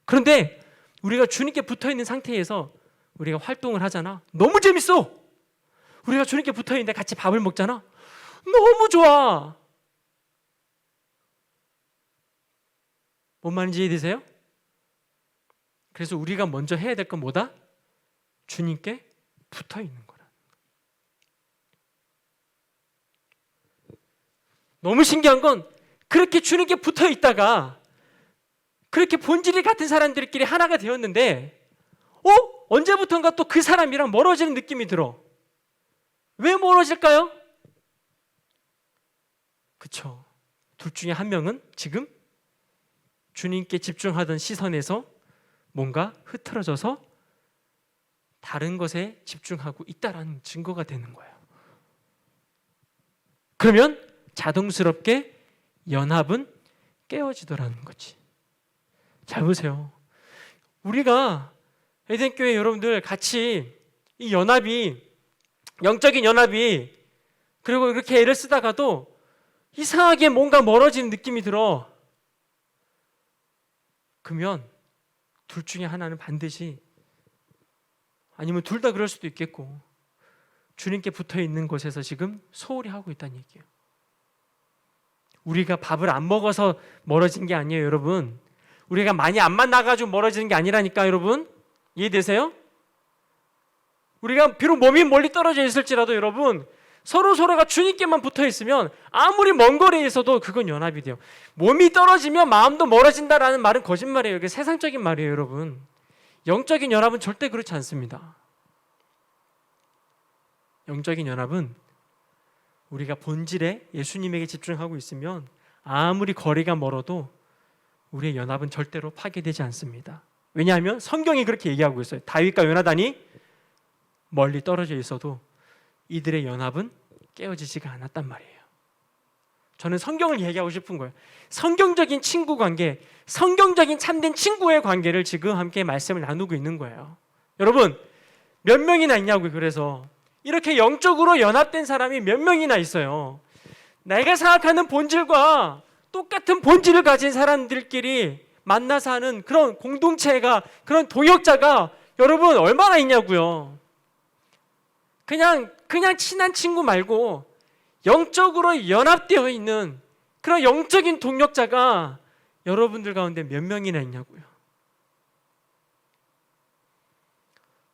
그런데 우리가 주님께 붙어 있는 상태에서 우리가 활동을 하잖아. 너무 재밌어. 우리가 주님께 붙어 있는데 같이 밥을 먹잖아. 너무 좋아. 뭔 말인지 이해되세요? 그래서 우리가 먼저 해야 될 건 뭐다? 주님께 붙어 있는 거라. 너무 신기한 건 그렇게 주님께 붙어 있다가 그렇게 본질이 같은 사람들끼리 하나가 되었는데 언제부턴가 또 그 사람이랑 멀어지는 느낌이 들어. 왜 멀어질까요? 그쵸. 둘 중에 한 명은 지금 주님께 집중하던 시선에서 뭔가 흐트러져서 다른 것에 집중하고 있다라는 증거가 되는 거예요. 그러면 자동스럽게 연합은 깨어지더라는 거지. 잘 보세요. 우리가 에덴교회 여러분들 같이 이 연합이, 영적인 연합이, 그리고 이렇게 애를 쓰다가도 이상하게 뭔가 멀어지는 느낌이 들어. 그러면 둘 중에 하나는 반드시, 아니면 둘 다 그럴 수도 있겠고, 주님께 붙어 있는 곳에서 지금 소홀히 하고 있다는 얘기예요. 우리가 밥을 안 먹어서 멀어진 게 아니에요, 여러분. 우리가 많이 안 만나가지고 멀어지는 게 아니라니까, 여러분. 이해되세요? 우리가 비록 몸이 멀리 떨어져 있을지라도 여러분, 서로가 주님께만 붙어 있으면 아무리 먼 거리에 있어도 그건 연합이 돼요. 몸이 떨어지면 마음도 멀어진다라는 말은 거짓말이에요. 이게 세상적인 말이에요, 여러분. 영적인 연합은 절대 그렇지 않습니다. 영적인 연합은 우리가 본질에 예수님에게 집중하고 있으면 아무리 거리가 멀어도 우리의 연합은 절대로 파괴되지 않습니다. 왜냐하면 성경이 그렇게 얘기하고 있어요. 다윗과 요나단이 멀리 떨어져 있어도 이들의 연합은 깨어지지가 않았단 말이에요. 저는 성경을 얘기하고 싶은 거예요. 성경적인 친구 관계, 성경적인 참된 친구의 관계를 지금 함께 말씀을 나누고 있는 거예요. 여러분, 몇 명이나 있냐고요. 그래서 이렇게 영적으로 연합된 사람이 몇 명이나 있어요. 내가 생각하는 본질과 똑같은 본질을 가진 사람들끼리 만나서 하는 그런 공동체가, 그런 동역자가 여러분 얼마나 있냐고요. 그냥 친한 친구 말고 영적으로 연합되어 있는 그런 영적인 동역자가 여러분들 가운데 몇 명이나 있냐고요.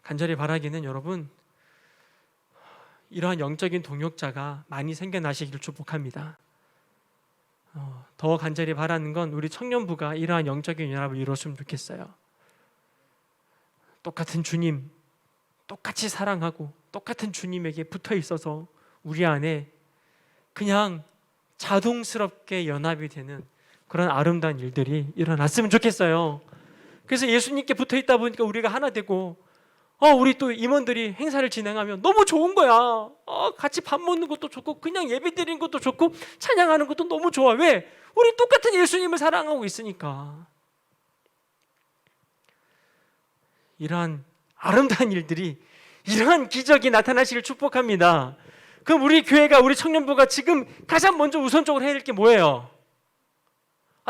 간절히 바라기는 여러분, 이러한 영적인 동역자가 많이 생겨나시기를 축복합니다. 더 간절히 바라는 건 우리 청년부가 이러한 영적인 연합을 이뤘으면 좋겠어요. 똑같은 주님, 똑같이 사랑하고 똑같은 주님에게 붙어 있어서 우리 안에 그냥 자동스럽게 연합이 되는 그런 아름다운 일들이 일어났으면 좋겠어요. 그래서 예수님께 붙어 있다 보니까 우리가 하나 되고, 우리 또 임원들이 행사를 진행하면 너무 좋은 거야. 같이 밥 먹는 것도 좋고 그냥 예배 드리는 것도 좋고 찬양하는 것도 너무 좋아. 왜? 우리 똑같은 예수님을 사랑하고 있으니까. 이러한 아름다운 일들이, 이러한 기적이 나타나시길 축복합니다. 그럼 우리 교회가, 우리 청년부가 지금 가장 먼저 우선적으로 해야 될 게 뭐예요?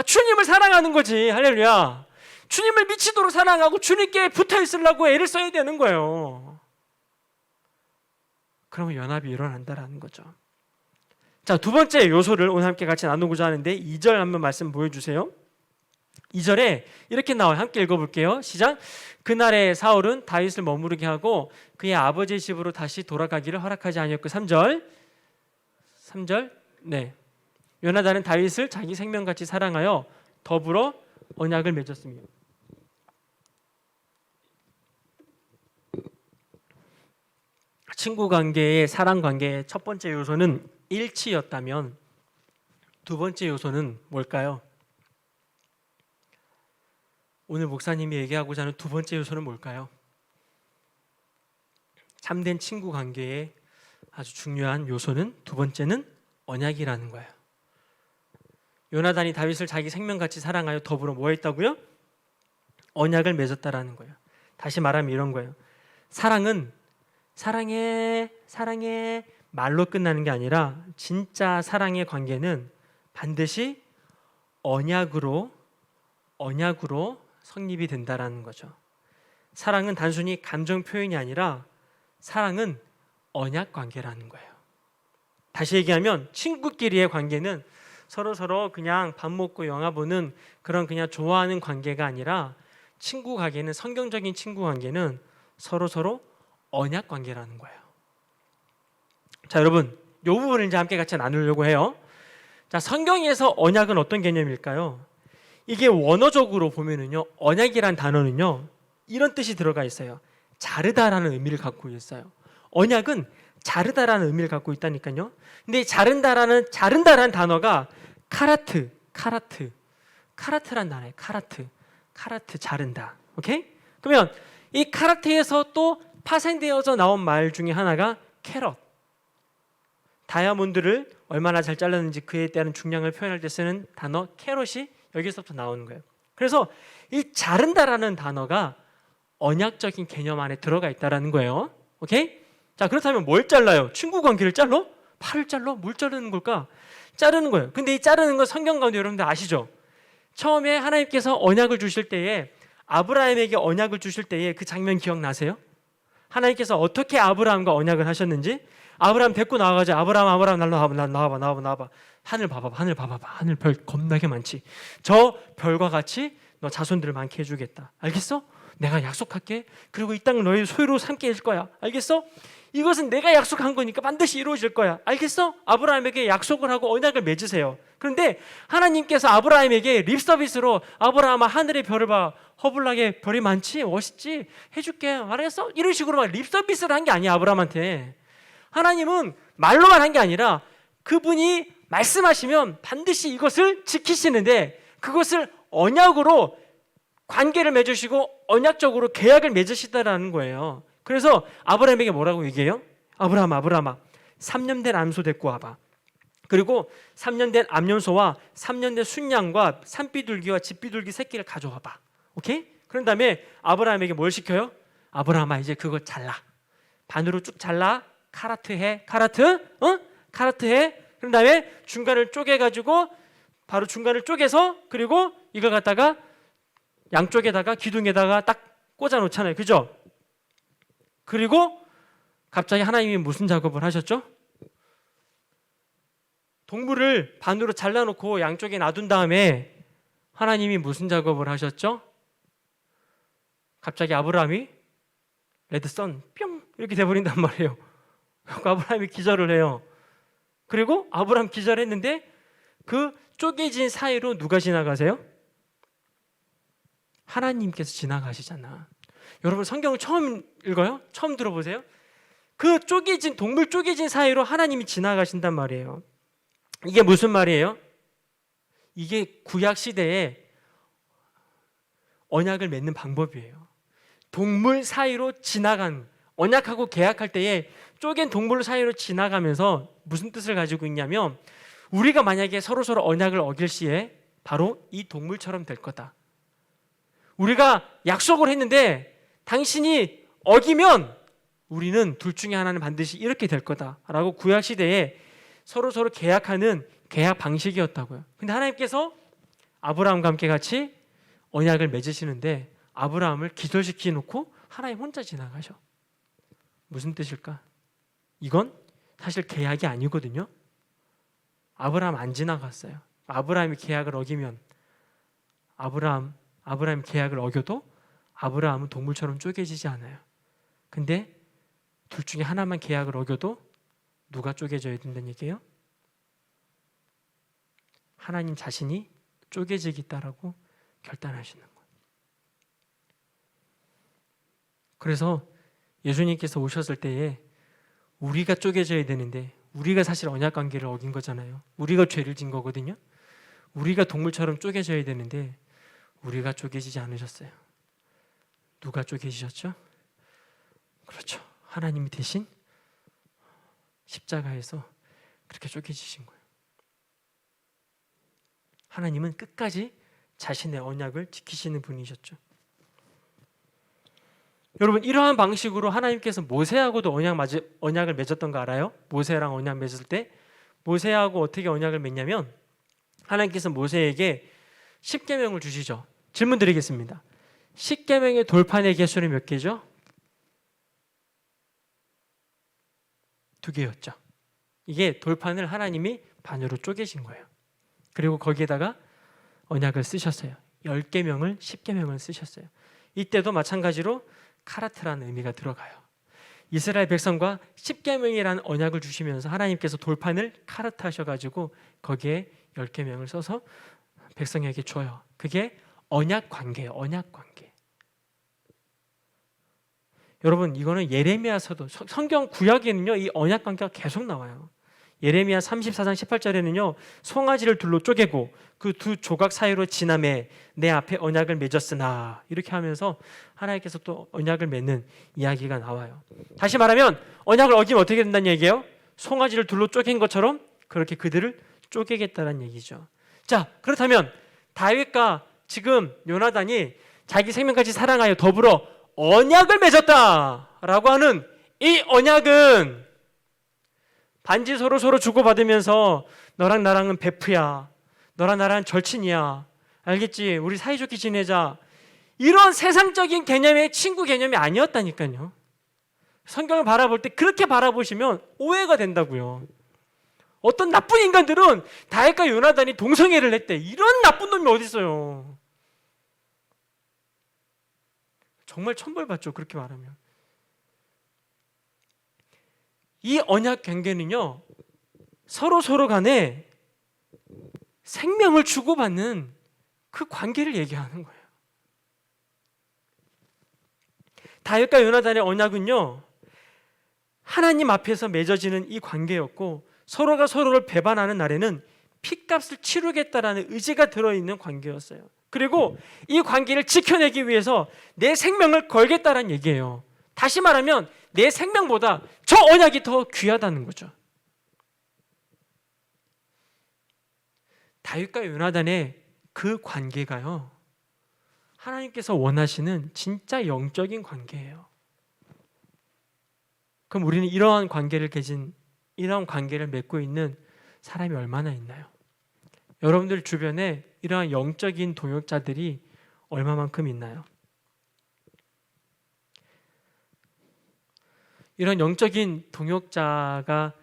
주님을 사랑하는 거지. 할렐루야. 주님을 미치도록 사랑하고 주님께 붙어 있으려고 애를 써야 되는 거예요. 그러면 연합이 일어난다라는 거죠. 자, 두 번째 요소를 오늘 함께 같이 나누고자 하는데 2절 한번 말씀 보여주세요. 2절에 이렇게 나와요. 함께 읽어볼게요. 시작. 그날에 사울은 다윗을 머무르게 하고 그의 아버지의 집으로 다시 돌아가기를 허락하지 아니었고. 3절. 네. 요나단은 다윗을 자기 생명같이 사랑하여 더불어 언약을 맺었습니다. 친구 관계의, 사랑 관계의 첫 번째 요소는 일치였다면 두 번째 요소는 뭘까요? 오늘 목사님이 얘기하고자 하는 두 번째 요소는 뭘까요? 참된 친구 관계의 아주 중요한 요소는 두 번째는 언약이라는 거예요. 요나단이 다윗을 자기 생명같이 사랑하여 더불어 뭐 했다고요? 언약을 맺었다라는 거예요. 다시 말하면 이런 거예요. 사랑은 사랑해 말로 끝나는 게 아니라 진짜 사랑의 관계는 반드시 언약으로 성립이 된다라는 거죠. 사랑은 단순히 감정 표현이 아니라 사랑은 언약 관계라는 거예요. 다시 얘기하면 친구끼리의 관계는 서로 그냥 밥 먹고 영화 보는 그런 그냥 좋아하는 관계가 아니라 친구 관계는, 성경적인 친구 관계는 서로 언약 관계라는 거예요. 자, 여러분, 이 부분을 이제 함께 같이 나누려고 해요. 자, 성경에서 언약은 어떤 개념일까요? 이게 원어적으로 보면은요, 언약이란 단어는요, 이런 뜻이 들어가 있어요. 자르다라는 의미를 갖고 있어요. 언약은 자르다라는 의미를 갖고 있다니까요. 근데 자른다라는 단어가 카라트란 단어예요. 카라트 자른다. 오케이? 그러면 이 카라트에서 또 파생되어서 나온 말 중에 하나가 캐럿. 다이아몬드를 얼마나 잘 잘랐는지 그에 대한 중량을 표현할 때 쓰는 단어 캐럿이 여기서부터 나오는 거예요. 그래서 이 자른다라는 단어가 언약적인 개념 안에 들어가 있다라는 거예요. 오케이? 자, 그렇다면 뭘 잘라요? 친구 관계를 잘라? 팔을 잘라? 뭘 자르는 걸까? 자르는 거예요. 근데 이 자르는 거 성경 가운데 여러분들 아시죠? 처음에 하나님께서 언약을 주실 때에, 아브라함에게 언약을 주실 때에 그 장면 기억나세요? 하나님께서 어떻게 아브라함과 언약을 하셨는지, 아브라함 데리고 나와가지고 아브라함 나와봐. 하늘 봐봐. 하늘 별 겁나게 많지. 저 별과 같이 너 자손들을 많게 해주겠다. 알겠어? 내가 약속할게. 그리고 이 땅을 너희 소유로 삼게 해줄 거야. 알겠어? 이것은 내가 약속한 거니까 반드시 이루어질 거야. 알겠어? 아브라함에게 약속을 하고 언약을 맺으세요. 그런데 하나님께서 아브라함에게 립서비스로, 아브라함아 하늘의 별을 봐. 허블나게 별이 많지? 멋있지? 해줄게. 알았어? 이런 식으로 막 립서비스를 한 게 아니야, 아브라함한테. 하나님은 말로만 한 게 아니라 그분이 말씀하시면 반드시 이것을 지키시는데, 그것을 언약으로 관계를 맺으시고 언약적으로 계약을 맺으시다라는 거예요. 그래서 아브라함에게 뭐라고 얘기해요? 아브라함아 3년 된 암소 데리고 와봐. 그리고 3년 된 암염소와 3년 된 순양과 산비둘기와 집비둘기 새끼를 가져와봐. 오케이? 그런 다음에 아브라함에게 뭘 시켜요? 아브라함아 이제 그거 잘라. 반으로 쭉 잘라. 카라트 해. 카라트 해. 그런 다음에 중간을 쪼개가지고, 바로 중간을 쪼개서, 그리고 이걸 갖다가 양쪽에다가 기둥에다가 딱 꽂아 놓잖아요. 그죠? 그리고 갑자기 하나님이 무슨 작업을 하셨죠? 동물을 반으로 잘라놓고 양쪽에 놔둔 다음에 하나님이 무슨 작업을 하셨죠? 갑자기 아브라함이 레드선 뿅 이렇게 돼버린단 말이에요. 아브라함이 기절을 해요. 그리고 아브라함 기절했는데 그 쪼개진 사이로 누가 지나가세요? 하나님께서 지나가시잖아. 여러분 성경을 처음 읽어요? 처음 들어보세요? 그 쪼개진 동물 쪼개진 사이로 하나님이 지나가신단 말이에요. 이게 무슨 말이에요? 이게 구약 시대에 언약을 맺는 방법이에요. 동물 사이로 지나간 언약하고 계약할 때에 쪼갠 동물 사이로 지나가면서 무슨 뜻을 가지고 있냐면 우리가 만약에 서로서로 언약을 어길 시에 바로 이 동물처럼 될 거다. 우리가 약속을 했는데 당신이 어기면 우리는 둘 중에 하나는 반드시 이렇게 될 거다라고 구약 시대에 서로서로 계약하는 계약 방식이었다고요. 근데 하나님께서 아브라함과 함께 같이 언약을 맺으시는데 아브라함을 기절시켜 놓고 하나님 혼자 지나가셔. 무슨 뜻일까? 이건 사실 계약이 아니거든요. 아브라함 안 지나갔어요. 아브라함이 계약을 어기면 아브라함이 계약을 어겨도 아브라함은 동물처럼 쪼개지지 않아요. 근데 둘 중에 하나만 계약을 어겨도 누가 쪼개져야 된다는 얘기예요? 하나님 자신이 쪼개지겠다라고 결단하시는 거예요. 그래서 예수님께서 오셨을 때에 우리가 쪼개져야 되는데 우리가 사실 언약 관계를 어긴 거잖아요. 우리가 죄를 진 거거든요. 우리가 동물처럼 쪼개져야 되는데 우리가 쪼개지지 않으셨어요. 누가 쪼개지셨죠? 그렇죠. 하나님이 대신 십자가에서 그렇게 쪼개지신 거예요. 하나님은 끝까지 자신의 언약을 지키시는 분이셨죠. 여러분 이러한 방식으로 하나님께서 모세하고도 언약을 맺었던 거 알아요? 모세랑 언약 맺을 때 모세하고 어떻게 언약을 맺냐면 하나님께서 모세에게 10계명을 주시죠. 질문 드리겠습니다. 10계명의 돌판의 개수는 몇 개죠? 2개였죠. 이게 돌판을 하나님이 반으로 쪼개신 거예요. 그리고 거기에다가 언약을 쓰셨어요. 10계명을 10계명을 쓰셨어요. 이때도 마찬가지로 카라트라는 의미가 들어가요. 이스라엘 백성과 10계명이라는 언약을 주시면서 하나님께서 돌판을 카르트 하셔가지고 거기에 10계명을 써서 백성에게 줘요. 그게 언약 관계예요. 언약 관계. 여러분 이거는 예레미야서도 성경 구약에는요 이 언약 관계가 계속 나와요. 예레미야 34장 18절에는요 송아지를 둘로 쪼개고 그 두 조각 사이로 지나매 내 앞에 언약을 맺었으나 이렇게 하면서 하나님께서 또 언약을 맺는 이야기가 나와요. 다시 말하면 언약을 어기면 어떻게 된다는 얘기예요? 송아지를 둘로 쪼갠 것처럼 그렇게 그들을 쪼개겠다는 얘기죠. 자 그렇다면 다윗과 지금 요나단이 자기 생명까지 사랑하여 더불어 언약을 맺었다라고 하는 이 언약은 반지 서로 주고받으면서 너랑 나랑은 베프야, 너랑 나랑 절친이야, 알겠지? 우리 사이좋게 지내자, 이런 세상적인 개념의 친구 개념이 아니었다니까요. 성경을 바라볼 때 그렇게 바라보시면 오해가 된다고요. 어떤 나쁜 인간들은 다윗과 요나단이 동성애를 했대. 이런 나쁜 놈이 어디 있어요? 정말 천벌받죠. 그렇게 말하면. 이 언약 관계는요 서로 간에 생명을 주고받는 그 관계를 얘기하는 거예요. 다윗과 요나단의 언약은요 하나님 앞에서 맺어지는 이 관계였고 서로가 서로를 배반하는 날에는 핏값을 치르겠다라는 의지가 들어있는 관계였어요. 그리고 이 관계를 지켜내기 위해서 내 생명을 걸겠다라는 얘기예요. 다시 말하면 내 생명보다 저 언약이 더 귀하다는 거죠. 다윗과 요나단의 그 관계가요 하나님께서 원하시는 진짜 영적인 관계예요. 그럼 우리는 이러한 관계를 맺고 있는 사람이 얼마나 있나요? 여러분들 주변에 이러한 영적인 동역자들이 얼마만큼 있나요? 이런 영적인 동역자가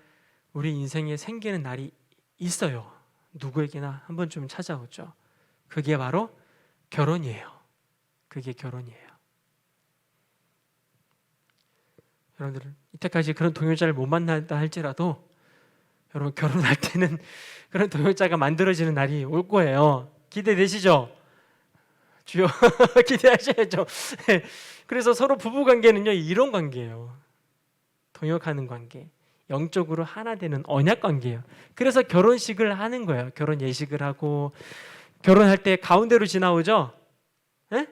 우리 인생에 생기는 날이 있어요. 누구에게나 한 번쯤은 찾아오죠. 그게 바로 결혼이에요. 그게 결혼이에요. 여러분들 이때까지 그런 동역자를 못 만났다 할지라도 여러분 결혼할 때는 그런 동역자가 만들어지는 날이 올 거예요. 기대되시죠? 주여 기대하셔야죠. 그래서 서로 부부 관계는요 이런 관계예요. 동역하는 관계, 영적으로 하나 되는 언약 관계예요. 그래서 결혼식을 하는 거예요. 결혼 예식을 하고 결혼할 때 가운데로 지나오죠. 에?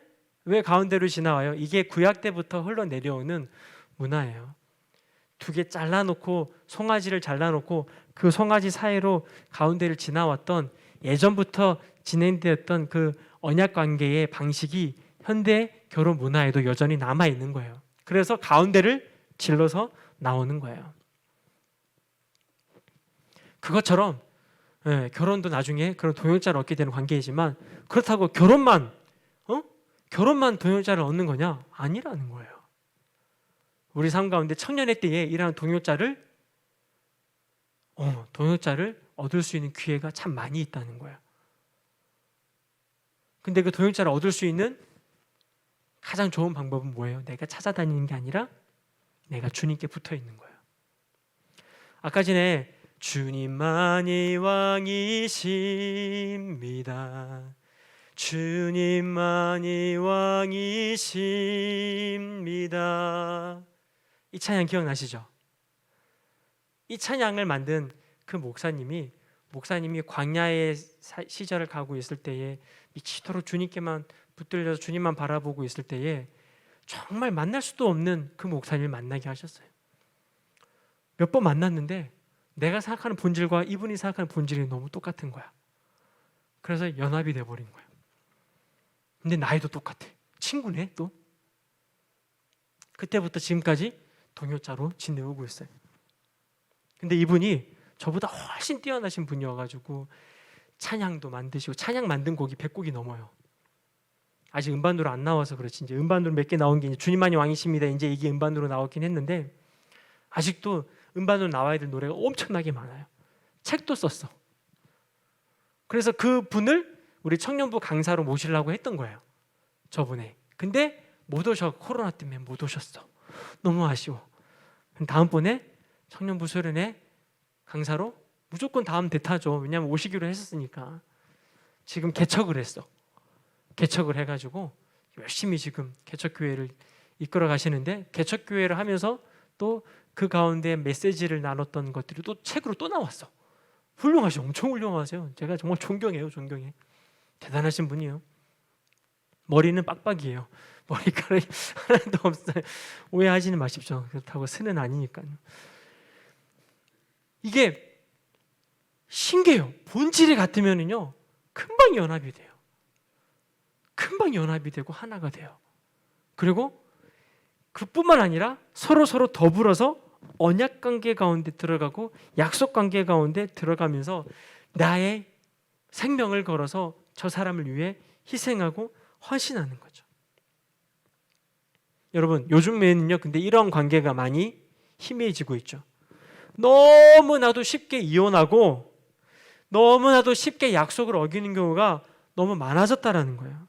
왜 가운데로 지나와요? 이게 구약 때부터 흘러내려오는 문화예요. 두 개 잘라놓고 송아지를 잘라놓고 그 송아지 사이로 가운데를 지나왔던 예전부터 진행되었던 그 언약 관계의 방식이 현대 결혼 문화에도 여전히 남아 있는 거예요. 그래서 가운데를 질러서 나오는 거예요. 그것처럼 결혼도 나중에 그런 동역자를 얻게 되는 관계이지만 그렇다고 결혼만 동역자를 얻는 거냐? 아니라는 거예요. 우리 삶 가운데 청년의 때에 이러한 동역자를 얻을 수 있는 기회가 참 많이 있다는 거예요. 근데 그 동역자를 얻을 수 있는 가장 좋은 방법은 뭐예요? 내가 찾아다니는 게 아니라 내가 주님께 붙어 있는 거예요. 아까 전에 주님만이 왕이십니다. 주님만이 왕이십니다. 이 찬양 기억나시죠? 이 찬양을 만든 그 목사님이 광야의 시절을 가고 있을 때에 미치도록 주님께만 붙들려서 주님만 바라보고 있을 때에 정말 만날 수도 없는 그 목사님을 만나게 하셨어요. 몇 번 만났는데 내가 생각하는 본질과 이분이 생각하는 본질이 너무 똑같은 거야. 그래서 연합이 돼버린 거야. 근데 나이도 똑같아. 친구네 또. 그때부터 지금까지 동역자로 지내오고 있어요. 근데 이분이 저보다 훨씬 뛰어나신 분이어가지고 찬양도 만드시고 찬양 만든 곡이 100곡이 넘어요. 아직 음반으로 안 나와서 그렇지 이제 음반으로 몇 개 나온 게 이제 주님만이 왕이십니다. 이제 이게 음반으로 나왔긴 했는데 아직도 음반으로 나와야 될 노래가 엄청나게 많아요. 책도 썼어. 그래서 그 분을 우리 청년부 강사로 모시려고 했던 거예요. 저번에. 근데 못 오셔. 코로나 때문에 못 오셨어. 너무 아쉬워. 다음번에 청년부 수련회 강사로 무조건 다음 대타죠. 왜냐하면 오시기로 했었으니까. 지금 개척을 했어. 개척을 해가지고 열심히 지금 개척교회를 이끌어 가시는데 개척교회를 하면서 또 그 가운데 메시지를 나눴던 것들이 또 책으로 또 나왔어. 훌륭하셔. 엄청 훌륭하세요. 제가 정말 존경해요. 존경해. 대단하신 분이에요. 머리는 빡빡이에요. 머리카락이 하나도 없어요. 오해하지는 마십시오. 그렇다고 스는 아니니까요. 이게 신기해요. 본질이 같으면은요 금방 연합이 돼요. 금방 연합이 되고 하나가 돼요. 그리고 그뿐만 아니라 서로 더불어서 언약 관계 가운데 들어가고 약속 관계 가운데 들어가면서 나의 생명을 걸어서 저 사람을 위해 희생하고 헌신하는 거죠. 여러분 요즘에는요 근데 이런 관계가 많이 희미해지고 있죠. 너무나도 쉽게 이혼하고 너무나도 쉽게 약속을 어기는 경우가 너무 많아졌다라는 거예요.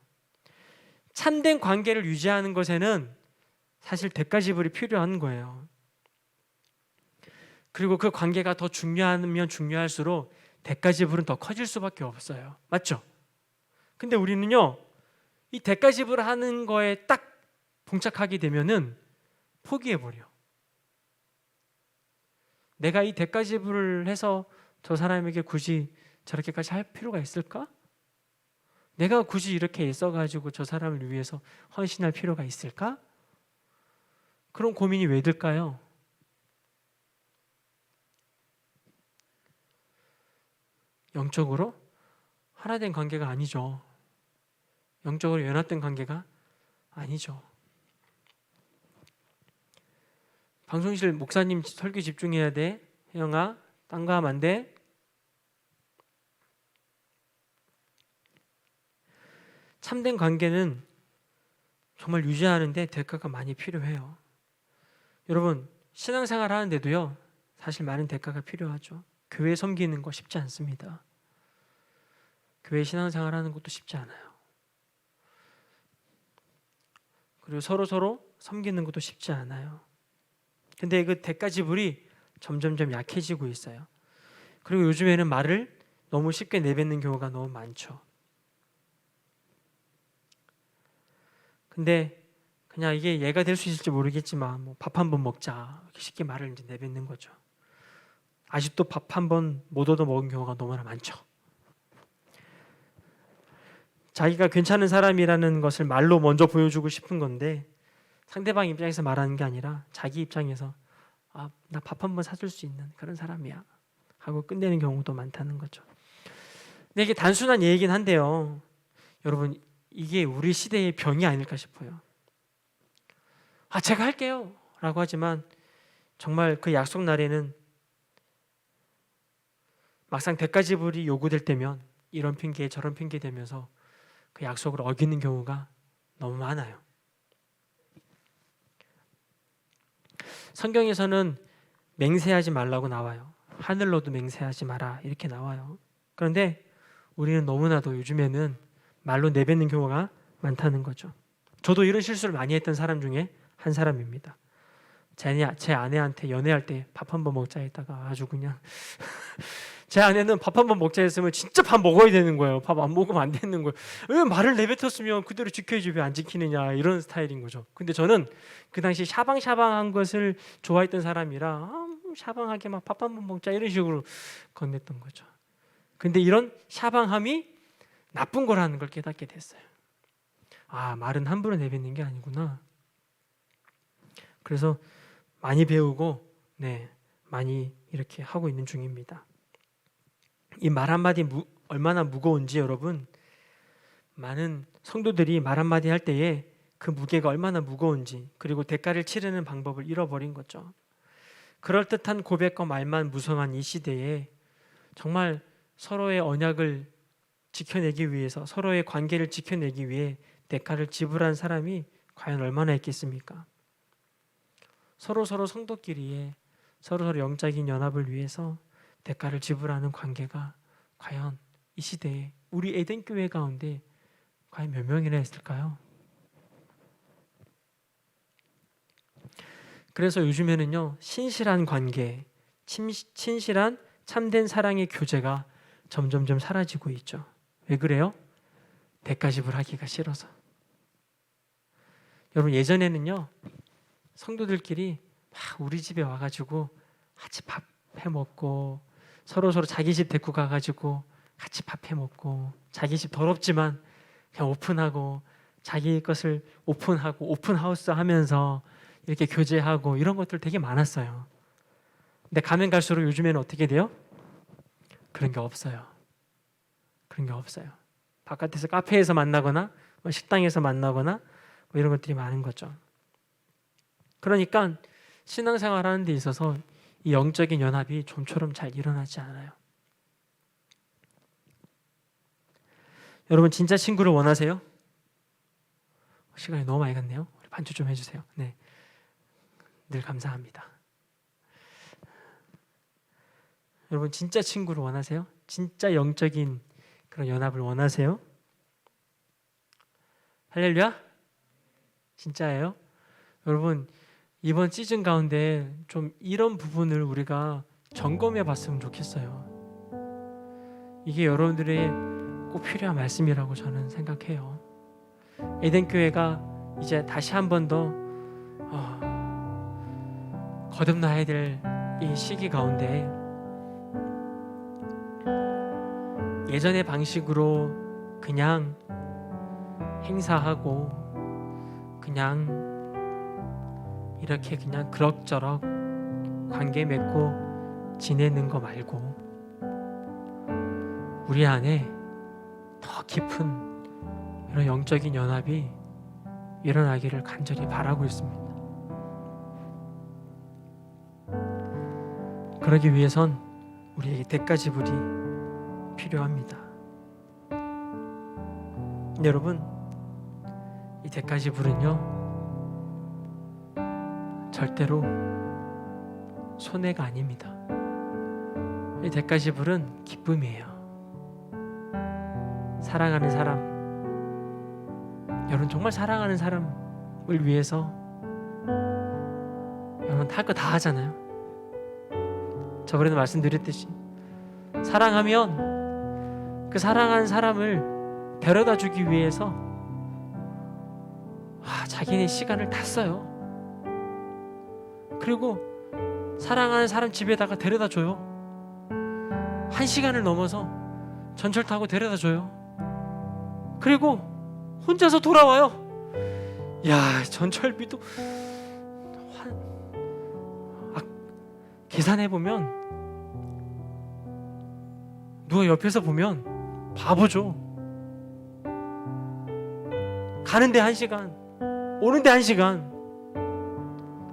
참된 관계를 유지하는 것에는 사실 대가 지불이 필요한 거예요. 그리고 그 관계가 더 중요하면 중요할수록 대가 지불은 더 커질 수밖에 없어요. 맞죠? 근데 우리는요 이 대가 지불하는 거에 딱 봉착하게 되면은 포기해버려. 내가 이 대가 지불을 해서 저 사람에게 굳이 저렇게까지 할 필요가 있을까? 내가 굳이 이렇게 애써가지고 저 사람을 위해서 헌신할 필요가 있을까? 그런 고민이 왜 들까요? 영적으로 하나된 관계가 아니죠. 영적으로 연합된 관계가 아니죠. 방송실 목사님 설교 집중해야 돼. 혜영아, 딴 거 하면 안 돼. 참된 관계는 정말 유지하는데 대가가 많이 필요해요. 여러분 신앙생활 하는데도요 사실 많은 대가가 필요하죠. 교회 섬기는 거 쉽지 않습니다. 교회 신앙생활 하는 것도 쉽지 않아요. 그리고 서로 섬기는 것도 쉽지 않아요. 근데 그 대가지불이 점점점 약해지고 있어요. 그리고 요즘에는 말을 너무 쉽게 내뱉는 경우가 너무 많죠. 근데 그냥 이게 예가 될 수 있을지 모르겠지만 뭐 밥 한 번 먹자 이렇게 쉽게 말을 이제 내뱉는 거죠. 아직도 밥 한 번 못 얻어 먹은 경우가 너무나 많죠. 자기가 괜찮은 사람이라는 것을 말로 먼저 보여주고 싶은 건데 상대방 입장에서 말하는 게 아니라 자기 입장에서 나 밥 한 번 사줄 수 있는 그런 사람이야 하고 끝내는 경우도 많다는 거죠. 근데 이게 단순한 예이긴 한데요. 여러분 이게 우리 시대의 병이 아닐까 싶어요. 제가 할게요 라고 하지만 정말 그 약속 날에는 막상 대가지불이 요구될 때면 이런 핑계 저런 핑계 대면서 그 약속을 어기는 경우가 너무 많아요. 성경에서는 맹세하지 말라고 나와요. 하늘로도 맹세하지 마라 이렇게 나와요. 그런데 우리는 너무나도 요즘에는 말로 내뱉는 경우가 많다는 거죠. 저도 이런 실수를 많이 했던 사람 중에 한 사람입니다. 제 아내한테 연애할 때 밥 한 번 먹자 했다가 아주 그냥 제 아내는 밥 한 번 먹자 했으면 진짜 밥 먹어야 되는 거예요. 밥 안 먹으면 안 되는 거예요. 왜 말을 내뱉었으면 그대로 지켜야지 왜 안 지키느냐 이런 스타일인 거죠. 근데 저는 그 당시 샤방샤방한 것을 좋아했던 사람이라 샤방하게 막 밥 한 번 먹자 이런 식으로 건넸던 거죠. 근데 이런 샤방함이 나쁜 거라는 걸 깨닫게 됐어요. 말은 함부로 내뱉는 게 아니구나. 그래서 많이 배우고 많이 이렇게 하고 있는 중입니다. 이 말 한마디 얼마나 무거운지 여러분, 많은 성도들이 말 한마디 할 때에 그 무게가 얼마나 무거운지 그리고 대가를 치르는 방법을 잃어버린 거죠. 그럴듯한 고백과 말만 무성한 이 시대에 정말 서로의 언약을 지켜내기 위해서 서로의 관계를 지켜내기 위해 대가를 지불한 사람이 과연 얼마나 있겠습니까? 서로 성도끼리의 서로 영적인 연합을 위해서 대가를 지불하는 관계가 과연 이 시대에 우리 에덴 교회 가운데 과연 몇 명이나 있을까요? 그래서 요즘에는요 신실한 관계, 친실한 참된 사랑의 교제가 점점점 사라지고 있죠. 왜 그래요? 대가 지불하기가 싫어서. 여러분 예전에는요 성도들끼리 우리 집에 와가지고 같이 밥 해먹고 서로 자기 집 데리고 가가지고 같이 밥 해먹고 자기 집 더럽지만 그냥 오픈하고 자기 것을 오픈하고 오픈하우스 하면서 이렇게 교제하고 이런 것들 되게 많았어요. 근데 가면 갈수록 요즘에는 어떻게 돼요? 그런 게 없어요. 그런 게 없어요. 바깥에서 카페에서 만나거나 식당에서 만나거나 이런 것들이 많은 거죠. 그러니까 신앙생활 하는 데 있어서 이 영적인 연합이 좀처럼 잘 일어나지 않아요. 여러분 진짜 친구를 원하세요? 시간이 너무 많이 갔네요. 반주 좀 해주세요. 네, 늘 감사합니다. 여러분 진짜 친구를 원하세요? 진짜 영적인 그런 연합을 원하세요? 할렐루야? 진짜예요? 여러분 이번 시즌 가운데 좀 이런 부분을 우리가 점검해 봤으면 좋겠어요. 이게 여러분들의 꼭 필요한 말씀이라고 저는 생각해요. 에덴 교회가 이제 다시 한 번 더 거듭나야 될 이 시기 가운데 예전의 방식으로 그냥 행사하고 그냥 이렇게 그냥 그럭저럭 관계 맺고 지내는 거 말고 우리 안에 더 깊은 이런 영적인 연합이 일어나기를 간절히 바라고 있습니다. 그러기 위해선 우리에게 대가 지불이 필요합니다. 여러분 이 대가 지불은요 절대로 손해가 아닙니다. 이 대가 지불은 기쁨이에요. 사랑하는 사람, 여러분 정말 사랑하는 사람을 위해서 여러분 할 거 다 하잖아요. 저번에도 말씀드렸듯이 사랑하면 그 사랑하는 사람을 데려다 주기 위해서 자기네 시간을 다 써요. 그리고 사랑하는 사람 집에다가 데려다 줘요. 1시간을 넘어서 전철 타고 데려다 줘요. 그리고 혼자서 돌아와요. 야, 전철비도 계산해보면 누가 옆에서 보면 바보죠. 가는데 1시간, 오는데 1시간.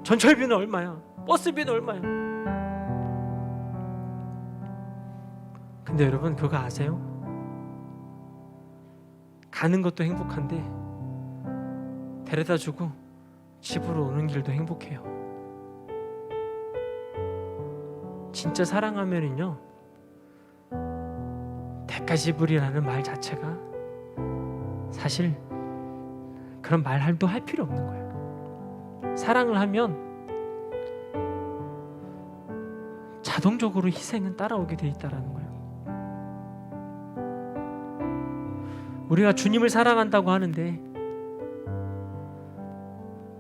전철비는 얼마야? 버스비는 얼마야? 근데 여러분 그거 아세요? 가는 것도 행복한데 데려다 주고 집으로 오는 길도 행복해요. 진짜 사랑하면은요, 대가지불이라는 말 자체가 사실 그런 말도 할 필요 없는 거예요. 사랑을 하면 자동적으로 희생은 따라오게 돼 있다라는 거예요. 우리가 주님을 사랑한다고 하는데,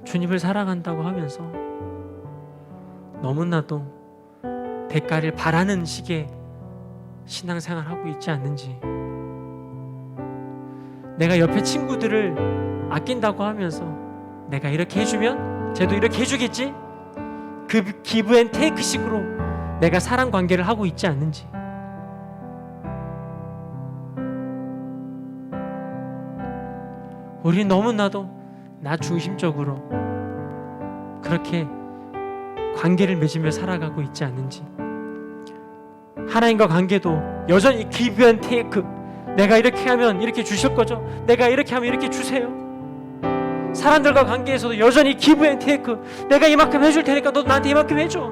주님을 사랑한다고 하면서 너무나도 대가를 바라는 식의 신앙생활 하고 있지 않는지, 내가 옆에 친구들을 아낀다고 하면서 내가 이렇게 해주면 쟤도 이렇게 해주겠지? 그 기브 앤 테이크 식으로 내가 사랑 관계를 하고 있지 않는지. 우리 너무나도 나 중심적으로 그렇게 관계를 맺으며 살아가고 있지 않는지. 하나님과 관계도 여전히 give and take, 내가 이렇게 하면 이렇게 주실 거죠, 내가 이렇게 하면 이렇게 주세요. 사람들과 관계에서도 여전히 give and take, 내가 이만큼 해줄 테니까 너도 나한테 이만큼 해줘.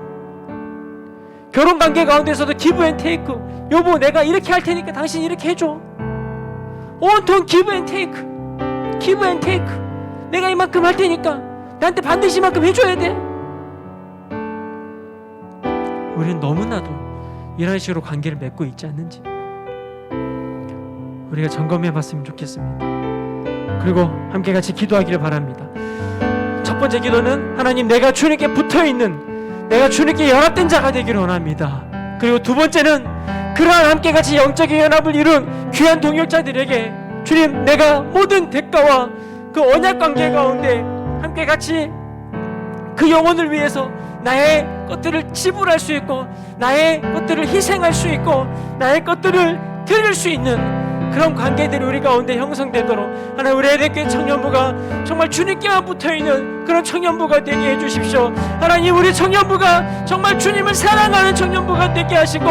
결혼관계 가운데서도 give and take, 여보 내가 이렇게 할 테니까 당신 이렇게 해줘. 온통 give and take, give and take. 내가 이만큼 할 테니까 나한테 반드시 이만큼 해줘야 돼. 우리는 너무나도 이런 식으로 관계를 맺고 있지 않는지 우리가 점검해 봤으면 좋겠습니다. 그리고 함께 같이 기도하기를 바랍니다. 첫 번째 기도는 하나님, 내가 주님께 붙어있는, 내가 주님께 연합된 자가 되기를 원합니다. 그리고 두 번째는 그러한 함께 같이 영적인 연합을 이룬 귀한 동역자들에게 주님, 내가 모든 대가와 그 언약 관계 가운데 함께 같이 그 영혼을 위해서 나의 것들을 지불할 수 있고, 나의 것들을 희생할 수 있고, 나의 것들을 드릴 수 있는 그런 관계들이 우리 가운데 형성되도록 하나님, 우리 에덴교회 청년부가 정말 주님께만 붙어있는 그런 청년부가 되게 해주십시오. 하나님, 우리 청년부가 정말 주님을 사랑하는 청년부가 되게 하시고,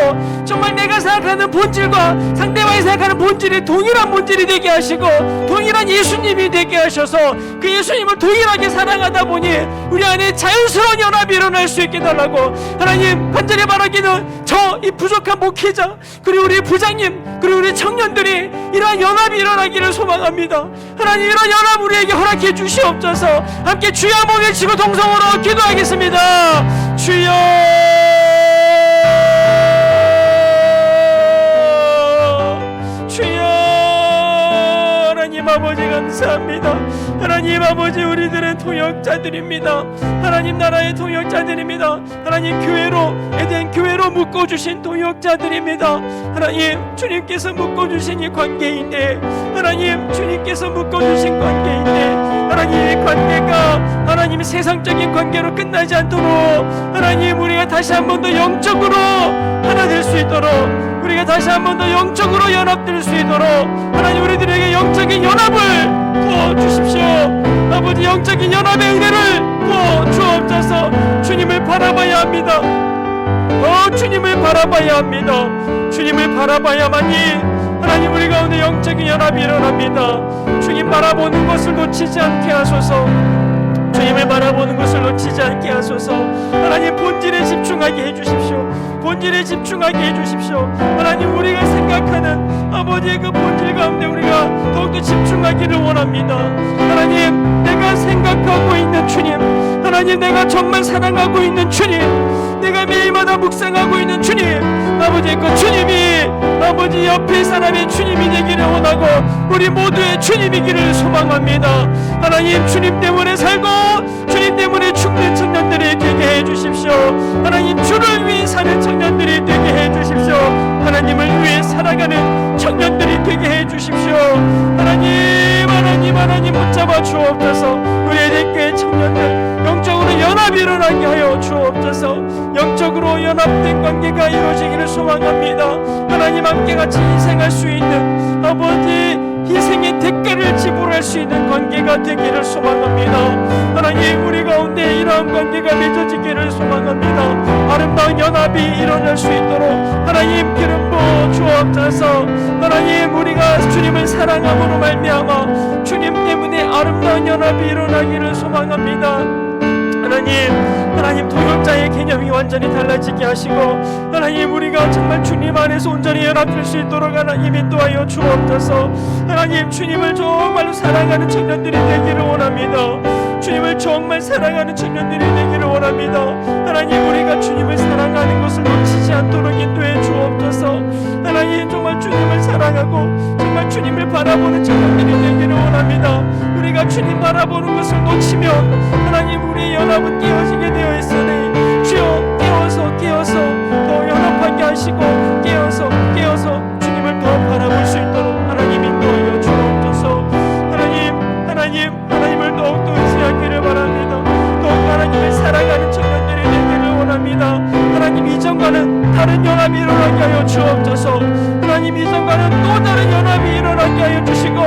정말 내가 생각하는 본질과 상대방이 생각하는 본질이 동일한 본질이 되게 하시고, 동일한 예수님이 되게 하셔서 그 예수님을 동일하게 사랑하다 보니 우리 안에 자연스러운 연합이 일어날 수 있게 달라고 하나님 간절히 바라기는, 저 이 부족한 목회자, 그리고 우리 부장님, 그리고 우리 청년들이 이러한 연합이 일어나기를 소망합니다. 하나님, 이런 연합 우리에게 허락해 주시옵소서. 함께 주여 한번 외치고 동성으로 기도하겠습니다. 주여, 주여. 하나님 아버지 감사합니다. 하나님 아버지, 우리들은 통역자들입니다. 하나님 나라의 통역자들입니다. 하나님 교회로, 에덴 교회로 묶어주신 통역자들입니다. 하나님 주님께서 묶어주신 이 관계인데, 하나님 주님께서 묶어주신 관계인데, 하나님 이 관계가 하나님 세상적인 관계로 끝나지 않도록 하나님 우리가 다시 한 번 더 영적으로 하나 될 수 있도록, 우리가 다시 한 번 더 영적으로 연합될 수 있도록 하나님 우리들에게 영적인 연합을 부어주십시오. 아버지, 영적인 연합의 은혜를 부어주옵소서. 주님을 바라봐야 합니다. 주님을 바라봐야 합니다. 주님을 바라봐야만이 하나님 우리 가운데 영적인 연합이 일어납니다. 주님 바라보는 것을 놓치지 않게 하소서. 주님을 바라보는 것을 놓치지 않게 하소서. 하나님 본질에 집중하게 해주십시오. 본질에 집중하게 해주십시오. 하나님, 우리가 생각하는 아버지의 그 본질 가운데 우리가 더욱더 집중하기를 원합니다. 하나님, 내가 생각하고 있는 주님, 하나님 하나님, 내가 정말 사랑하고 있는 주님, 내가 매일마다 묵상하고 있는 주님, 아버지, 그 주님이 아버지 옆에 사람이 주님이 되기를 원하고 우리 모두의 주님이기를 소망합니다. 하나님, 주님 때문에 살고 주님 때문에 죽는 청년들이 되게 해주십시오. 하나님, 주를 위해 사는 청년들이 되게 해주십시오. 하나님을 위해 살아가는 청년들이 되게 해주십시오. 하나님 붙잡아 주옵소서. 우리의 대교회 청년들 영적으로 연합이 일어나게 하여 주옵소서. 영적으로 연합된 관계가 이루어지기를 소망합니다. 하나님, 함께 같이 희생할 수 있는 아버지, 희생의 대가를 지불할 수 있는 관계가 되기를 소망합니다. 하나님, 우리 가운데 이러한 관계가 맺어지기를 소망합니다. 아름다운 연합이 일어날 수 있도록 하나님 기름 부어 주옵소서. 하나님, 우리가 주님을 사랑함으로 말미암아 주님 때문에 아름다운 연합이 일어나기를 소망합니다. 하나님, 동역자의 개념이 완전히 달라지게 하시고 하나님, 우리가 정말 주님 안에서 온전히 연합될 수 있도록 하나님 인도하여 주옵소서. 하나님, 주님을 정말로 사랑하는 청년들이 되기를 원합니다. 주님을 정말 사랑하는 청년들이 되기를 원합니다. 하나님, 우리가 주님을 사랑하는 것을 놓치지 않도록 인도해 주옵소서. 하나님, 정말 주님을 사랑하고 정말 주님을 바라보는 청년들이 되기를 원합니다. 우리가 주님 바라보는 것을 놓치면 하나님, 우리의 연합은 깨어지게 되어 있으니 주여 깨어서 더 연합하게 하시고 깨어서 주님을 더 바라볼 수 있도록 하나님 인도하여 주옵소서. 하나님을 더욱더 의지하기를 바랍니다. 더욱 하나님을 사랑하는 청년들이 되기를 원합니다. 하나님, 이전과는 다른 연합이 일어나게 하여 주옵소서. 하나님, 이전과는 또 다른 연합이 일어나게 하여 주시고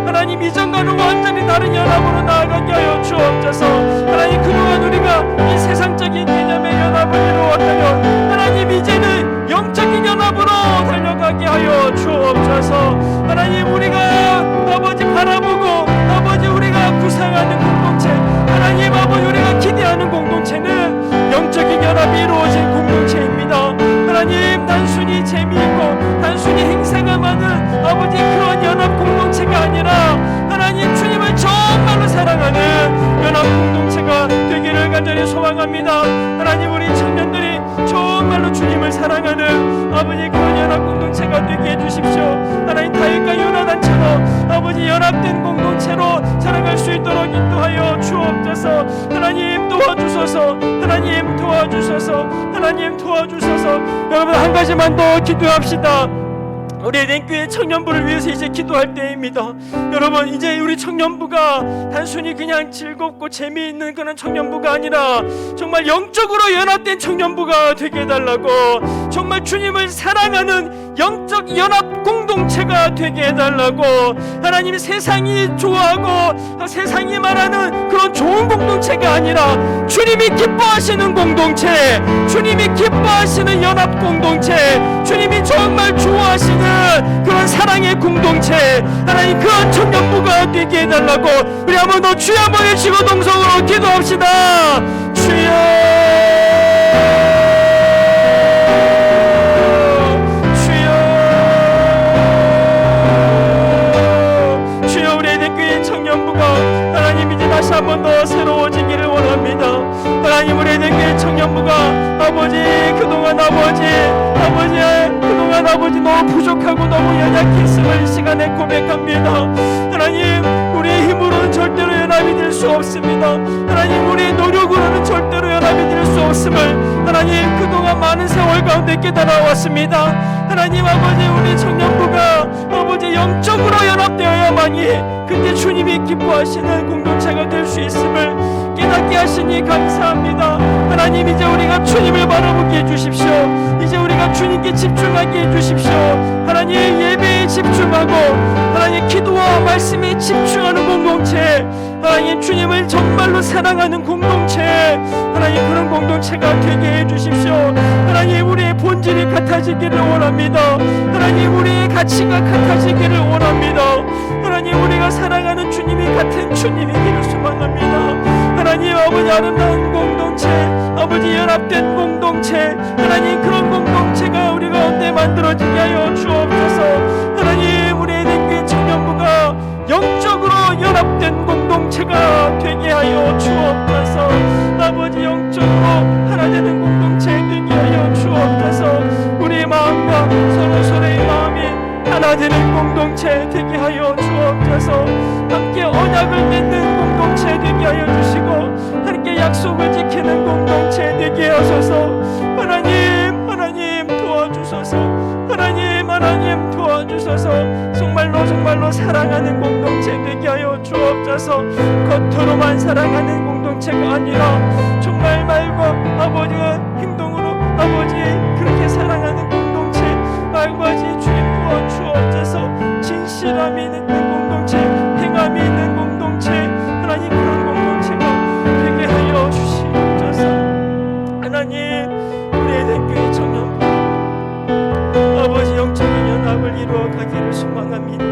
하나님, 이전과는 완전히 다른 연합으로 나아가게 하여 주옵소서. 하나님, 그동안 우리가 이 세상적인 개념의 연합을 이루었다면 하나님, 이제는 영적인 연합으로 달려가게 하여 주옵소서. 하나님, 우리가 아버지 바라보고 아버지 우리가 구상하는 공동체, 하나님 아버지 우리가 기대하는 공동체는 영적인 연합이 이루어진 공동체입니다. 하나님, 단순히 재미있고 단순히 행사가 많은 아버지 그런 연합 공동체가 아니라 하나님, 주님을 정말로 사랑하는 연합 공동체가 되기를 간절히 소망합니다. 하나님, 우리 청년들이 정말로 주님을 사랑하는 아버지 그런 연합 공동체가 되게 해주십시오. 하나님, 다윗과 요나단처럼 아버지 연합된 공동체로 살아갈 수 있도록 인도하여 주옵소서. 하나님, 도와주소서. 하나님, 도와주소서. 하나님, 도와주소서. 여러분, 한 가지만 더 기도합시다. 우리 에덴교회 청년부를 위해서 이제 기도할 때입니다. 여러분, 이제 우리 청년부가 단순히 그냥 즐겁고 재미있는 그런 청년부가 아니라 정말 영적으로 연합된 청년부가 되게 해달라고, 정말 주님을 사랑하는 영적 연합 공동체가 되게 해달라고, 하나님, 세상이 좋아하고 세상이 말하는 그런 좋은 공동체가 아니라 주님이 기뻐하시는 공동체, 주님이 기뻐하시는 연합 공동체, 주님이 정말 좋아하시는 그런 사랑의 공동체, 하나님, 그런 청년부가 되게 해달라고 우리 한번 더 주여 한번 외치고 동성으로 기도합시다. 주여, 주여, 우리 에덴교회 청년부가 하나님 이제 다시 한번 더 새로워지기를 원합니다. 하나님, 우리 에덴교회 청년부가 아버지 그동안 아버지 너무 부족하고 너무 연약했음을 이 시간에 고백합니다. 하나님, 우리의 힘으로는 절대로 연합이 될 수 없습니다. 하나님, 우리의 노력으로는 절대로 연합이 될 수 없음을 하나님 그동안 많은 세월 가운데 깨달아왔습니다. 하나님 아버지, 우리 청년부가 아버지 영적으로 연합되어야만이 그때 주님이 기뻐하시는 공동체가 될 수 있음을 깨닫게 하시니 감사합니다. 하나님, 이제 우리가 주님을 바라보게 해주십시오. 이제 우리가 주님께 집중하게 해주십시오. 하나님, 예배에 집중하고 하나님 기도와 말씀에 집중하는 공동체, 하나님 주님을 정말로 사랑하는 공동체, 하나님 그런 공동체가 되게 해주십시오. 하나님, 우리의 본질이 같아지기를 원합니다. 하나님, 우리의 가치가 같아지기를 원합니다. 하나님, 우리가 사랑하는 주님이 같은 주님이기를 소망합니다. 하나님 아버지, 아름다운 공동체, 아버지 연합된 공동체, 하나님 그런 공동체가 우리 가운데 만들어지게 하여 주옵소서. 하나님, 우리 에덴교회 청년부가 영적으로 연합된 공동체가 되게 하여 주옵소서. 예배하는 공동체 되게 하여 주옵소서. 함께 언약을 맺는 공동체 되게 하여 주시고 함께 약속을 지키는 공동체 되게 하소서. 하나님 도와주소서. 하나님 도와주소서. 정말로 사랑하는 공동체 되게 하여 주옵소서. 겉으로만 사랑하는 공동체가 아니라 정말 말과 아버지의 행동으로 아버지 그렇게 사랑하는 공동체 아버지 주님 도와주옵소서. 진실함이 있는 공동체, 행함이 있는 공동체, 하나님 그런 공동체가 되게 하여 주시옵소서. 하나님 우리 에덴교회 청년부 아버지 영적인 연합을 이루어 가기를 소망합니다.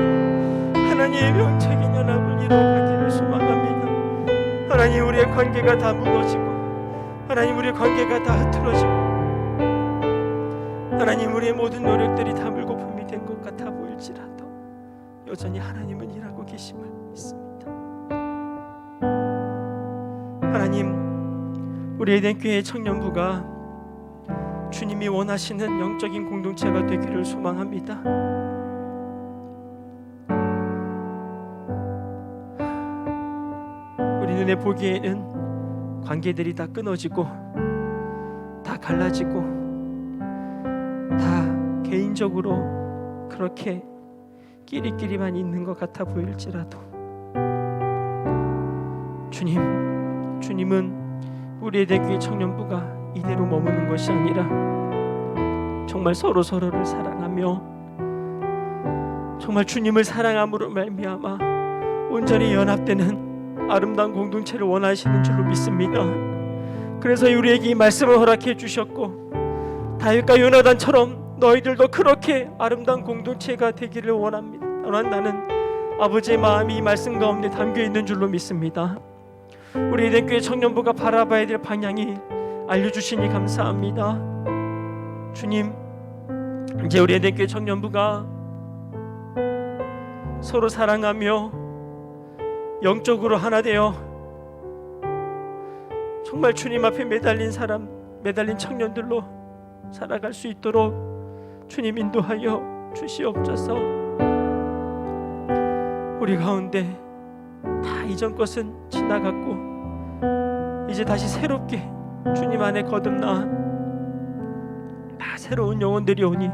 하나님 영적인 연합을 이루어 가기를 소망합니다. 하나님 우리의 관계가 다 무너지고 하나님 우리의 관계가 다 흐트러지고 하나님 우리의 모든 노력들이 다 물거품이 된 것 같아 보일지라도 여전히 하나님은 일하고 계심을 믿습니다. 하나님 우리 에덴교회 청년부가 주님이 원하시는 영적인 공동체가 되기를 소망합니다. 우리 눈에 보기에는 관계들이 다 끊어지고 다 갈라지고 다 개인적으로 그렇게 끼리끼리만 있는 것 같아 보일지라도 주님은 우리 에덴교회 청년부가 이대로 머무는 것이 아니라 정말 서로를 사랑하며 정말 주님을 사랑함으로 말미암아 온전히 연합되는 아름다운 공동체를 원하시는 줄로 믿습니다. 그래서 우리에게 이 말씀을 허락해 주셨고 다윗과 요나단처럼 너희들도 그렇게 아름다운 공동체가 되기를 원한다는 아버지의 마음이 이 말씀 가운데 담겨 있는 줄로 믿습니다. 우리 에덴교회 청년부가 바라봐야 될 방향이 알려주시니 감사합니다. 주님 이제 우리 에덴교회 청년부가 서로 사랑하며 영적으로 하나 되어 정말 주님 앞에 매달린 청년들로 살아갈 수 있도록 주님 인도하여 주시옵소서. 우리 가운데 다 이전 것은 지나갔고 이제 다시 새롭게 주님 안에 거듭난 다 새로운 영혼들이 오니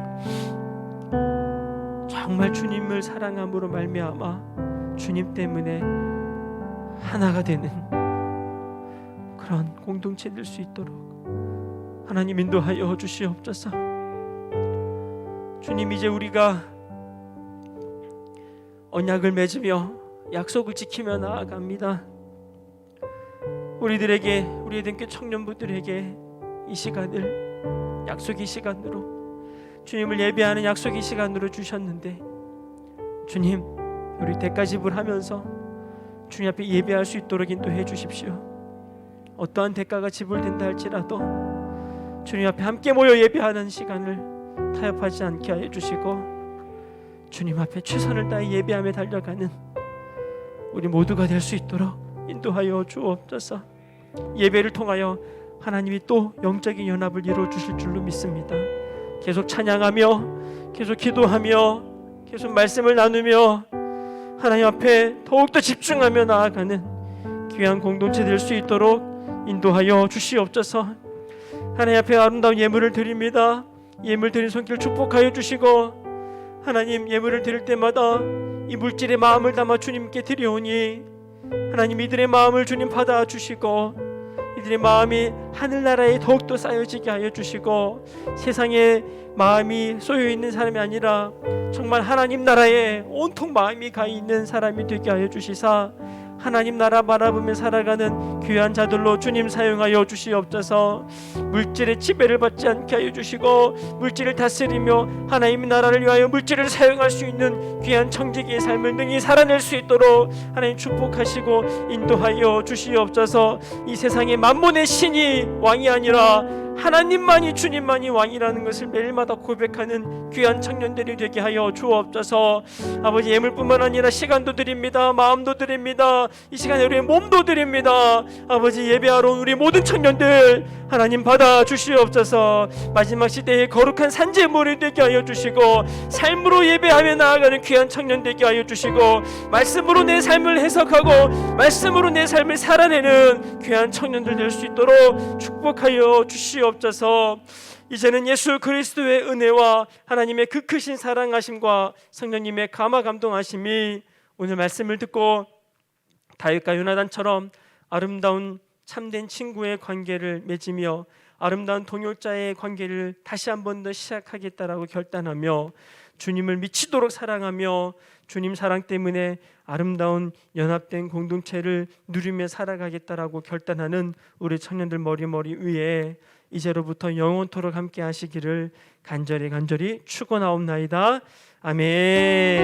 정말 주님을 사랑함으로 말미암아 주님 때문에 하나가 되는 그런 공동체 될 수 있도록 하나님 인도하여 주시옵소서. 주님 이제 우리가 언약을 맺으며 약속을 지키며 나아갑니다. 우리 에덴교회 청년부들에게 이 시간을 약속의 시간으로 주님을 예배하는 약속의 시간으로 주셨는데 주님 우리 대가 지불하면서 주님 앞에 예배할 수 있도록 인도해 주십시오. 어떠한 대가가 지불된다 할지라도 주님 앞에 함께 모여 예배하는 시간을 타협하지 않게 하여 주시고 주님 앞에 최선을 다해 예배하며 달려가는 우리 모두가 될 수 있도록 인도하여 주옵소서. 예배를 통하여 하나님이 또 영적인 연합을 이루어 주실 줄로 믿습니다. 계속 찬양하며 계속 기도하며 계속 말씀을 나누며 하나님 앞에 더욱더 집중하며 나아가는 귀한 공동체 될 수 있도록 인도하여 주시옵소서. 하나님 앞에 아름다운 예물을 드립니다. 예물 드린 손길 축복하여 주시고 하나님 예물을 드릴 때마다 이 물질의 마음을 담아 주님께 드리오니 하나님 이들의 마음을 주님 받아주시고 이들의 마음이 하늘나라에 더욱더 쌓여지게 하여 주시고 세상에 마음이 쏘여있는 사람이 아니라 정말 하나님 나라에 온통 마음이 가 있는 사람이 되게 하여 주시사 하나님 나라 바라보며 살아가는 귀한 자들로 주님 사용하여 주시옵소서. 물질의 지배를 받지 않게 하여 주시고 물질을 다스리며 하나님 나라를 위하여 물질을 사용할 수 있는 귀한 청지기의 삶을 능히 살아낼 수 있도록 하나님 축복하시고 인도하여 주시옵소서. 이 세상에 만몬의 신이 왕이 아니라 하나님만이 주님만이 왕이라는 것을 매일마다 고백하는 귀한 청년들이 되게 하여 주옵소서. 아버지 예물뿐만 아니라 시간도 드립니다. 마음도 드립니다. 이 시간에 우리의 몸도 드립니다. 아버지 예배하러 온 우리 모든 청년들 하나님 받아 주시옵소서. 마지막 시대에 거룩한 산재물이 되게 하여 주시고 삶으로 예배하며 나아가는 귀한 청년 되게 하여 주시고 말씀으로 내 삶을 해석하고 말씀으로 내 삶을 살아내는 귀한 청년들 될 수 있도록 축복하여 주시옵소서. 이제는 예수 그리스도의 은혜와 하나님의 그 크신 사랑하심과 성령님의 감화 감동하심이 오늘 말씀을 듣고 다윗과 요나단처럼 아름다운 참된 친구의 관계를 맺으며 아름다운 동역자의 관계를 다시 한 번 더 시작하겠다라고 결단하며 주님을 미치도록 사랑하며 주님 사랑 때문에 아름다운 연합된 공동체를 누리며 살아가겠다라고 결단하는 우리 청년들 머리 위에 이제로부터 영원토록 함께 하시기를 간절히 축원하옵나이다. 아멘.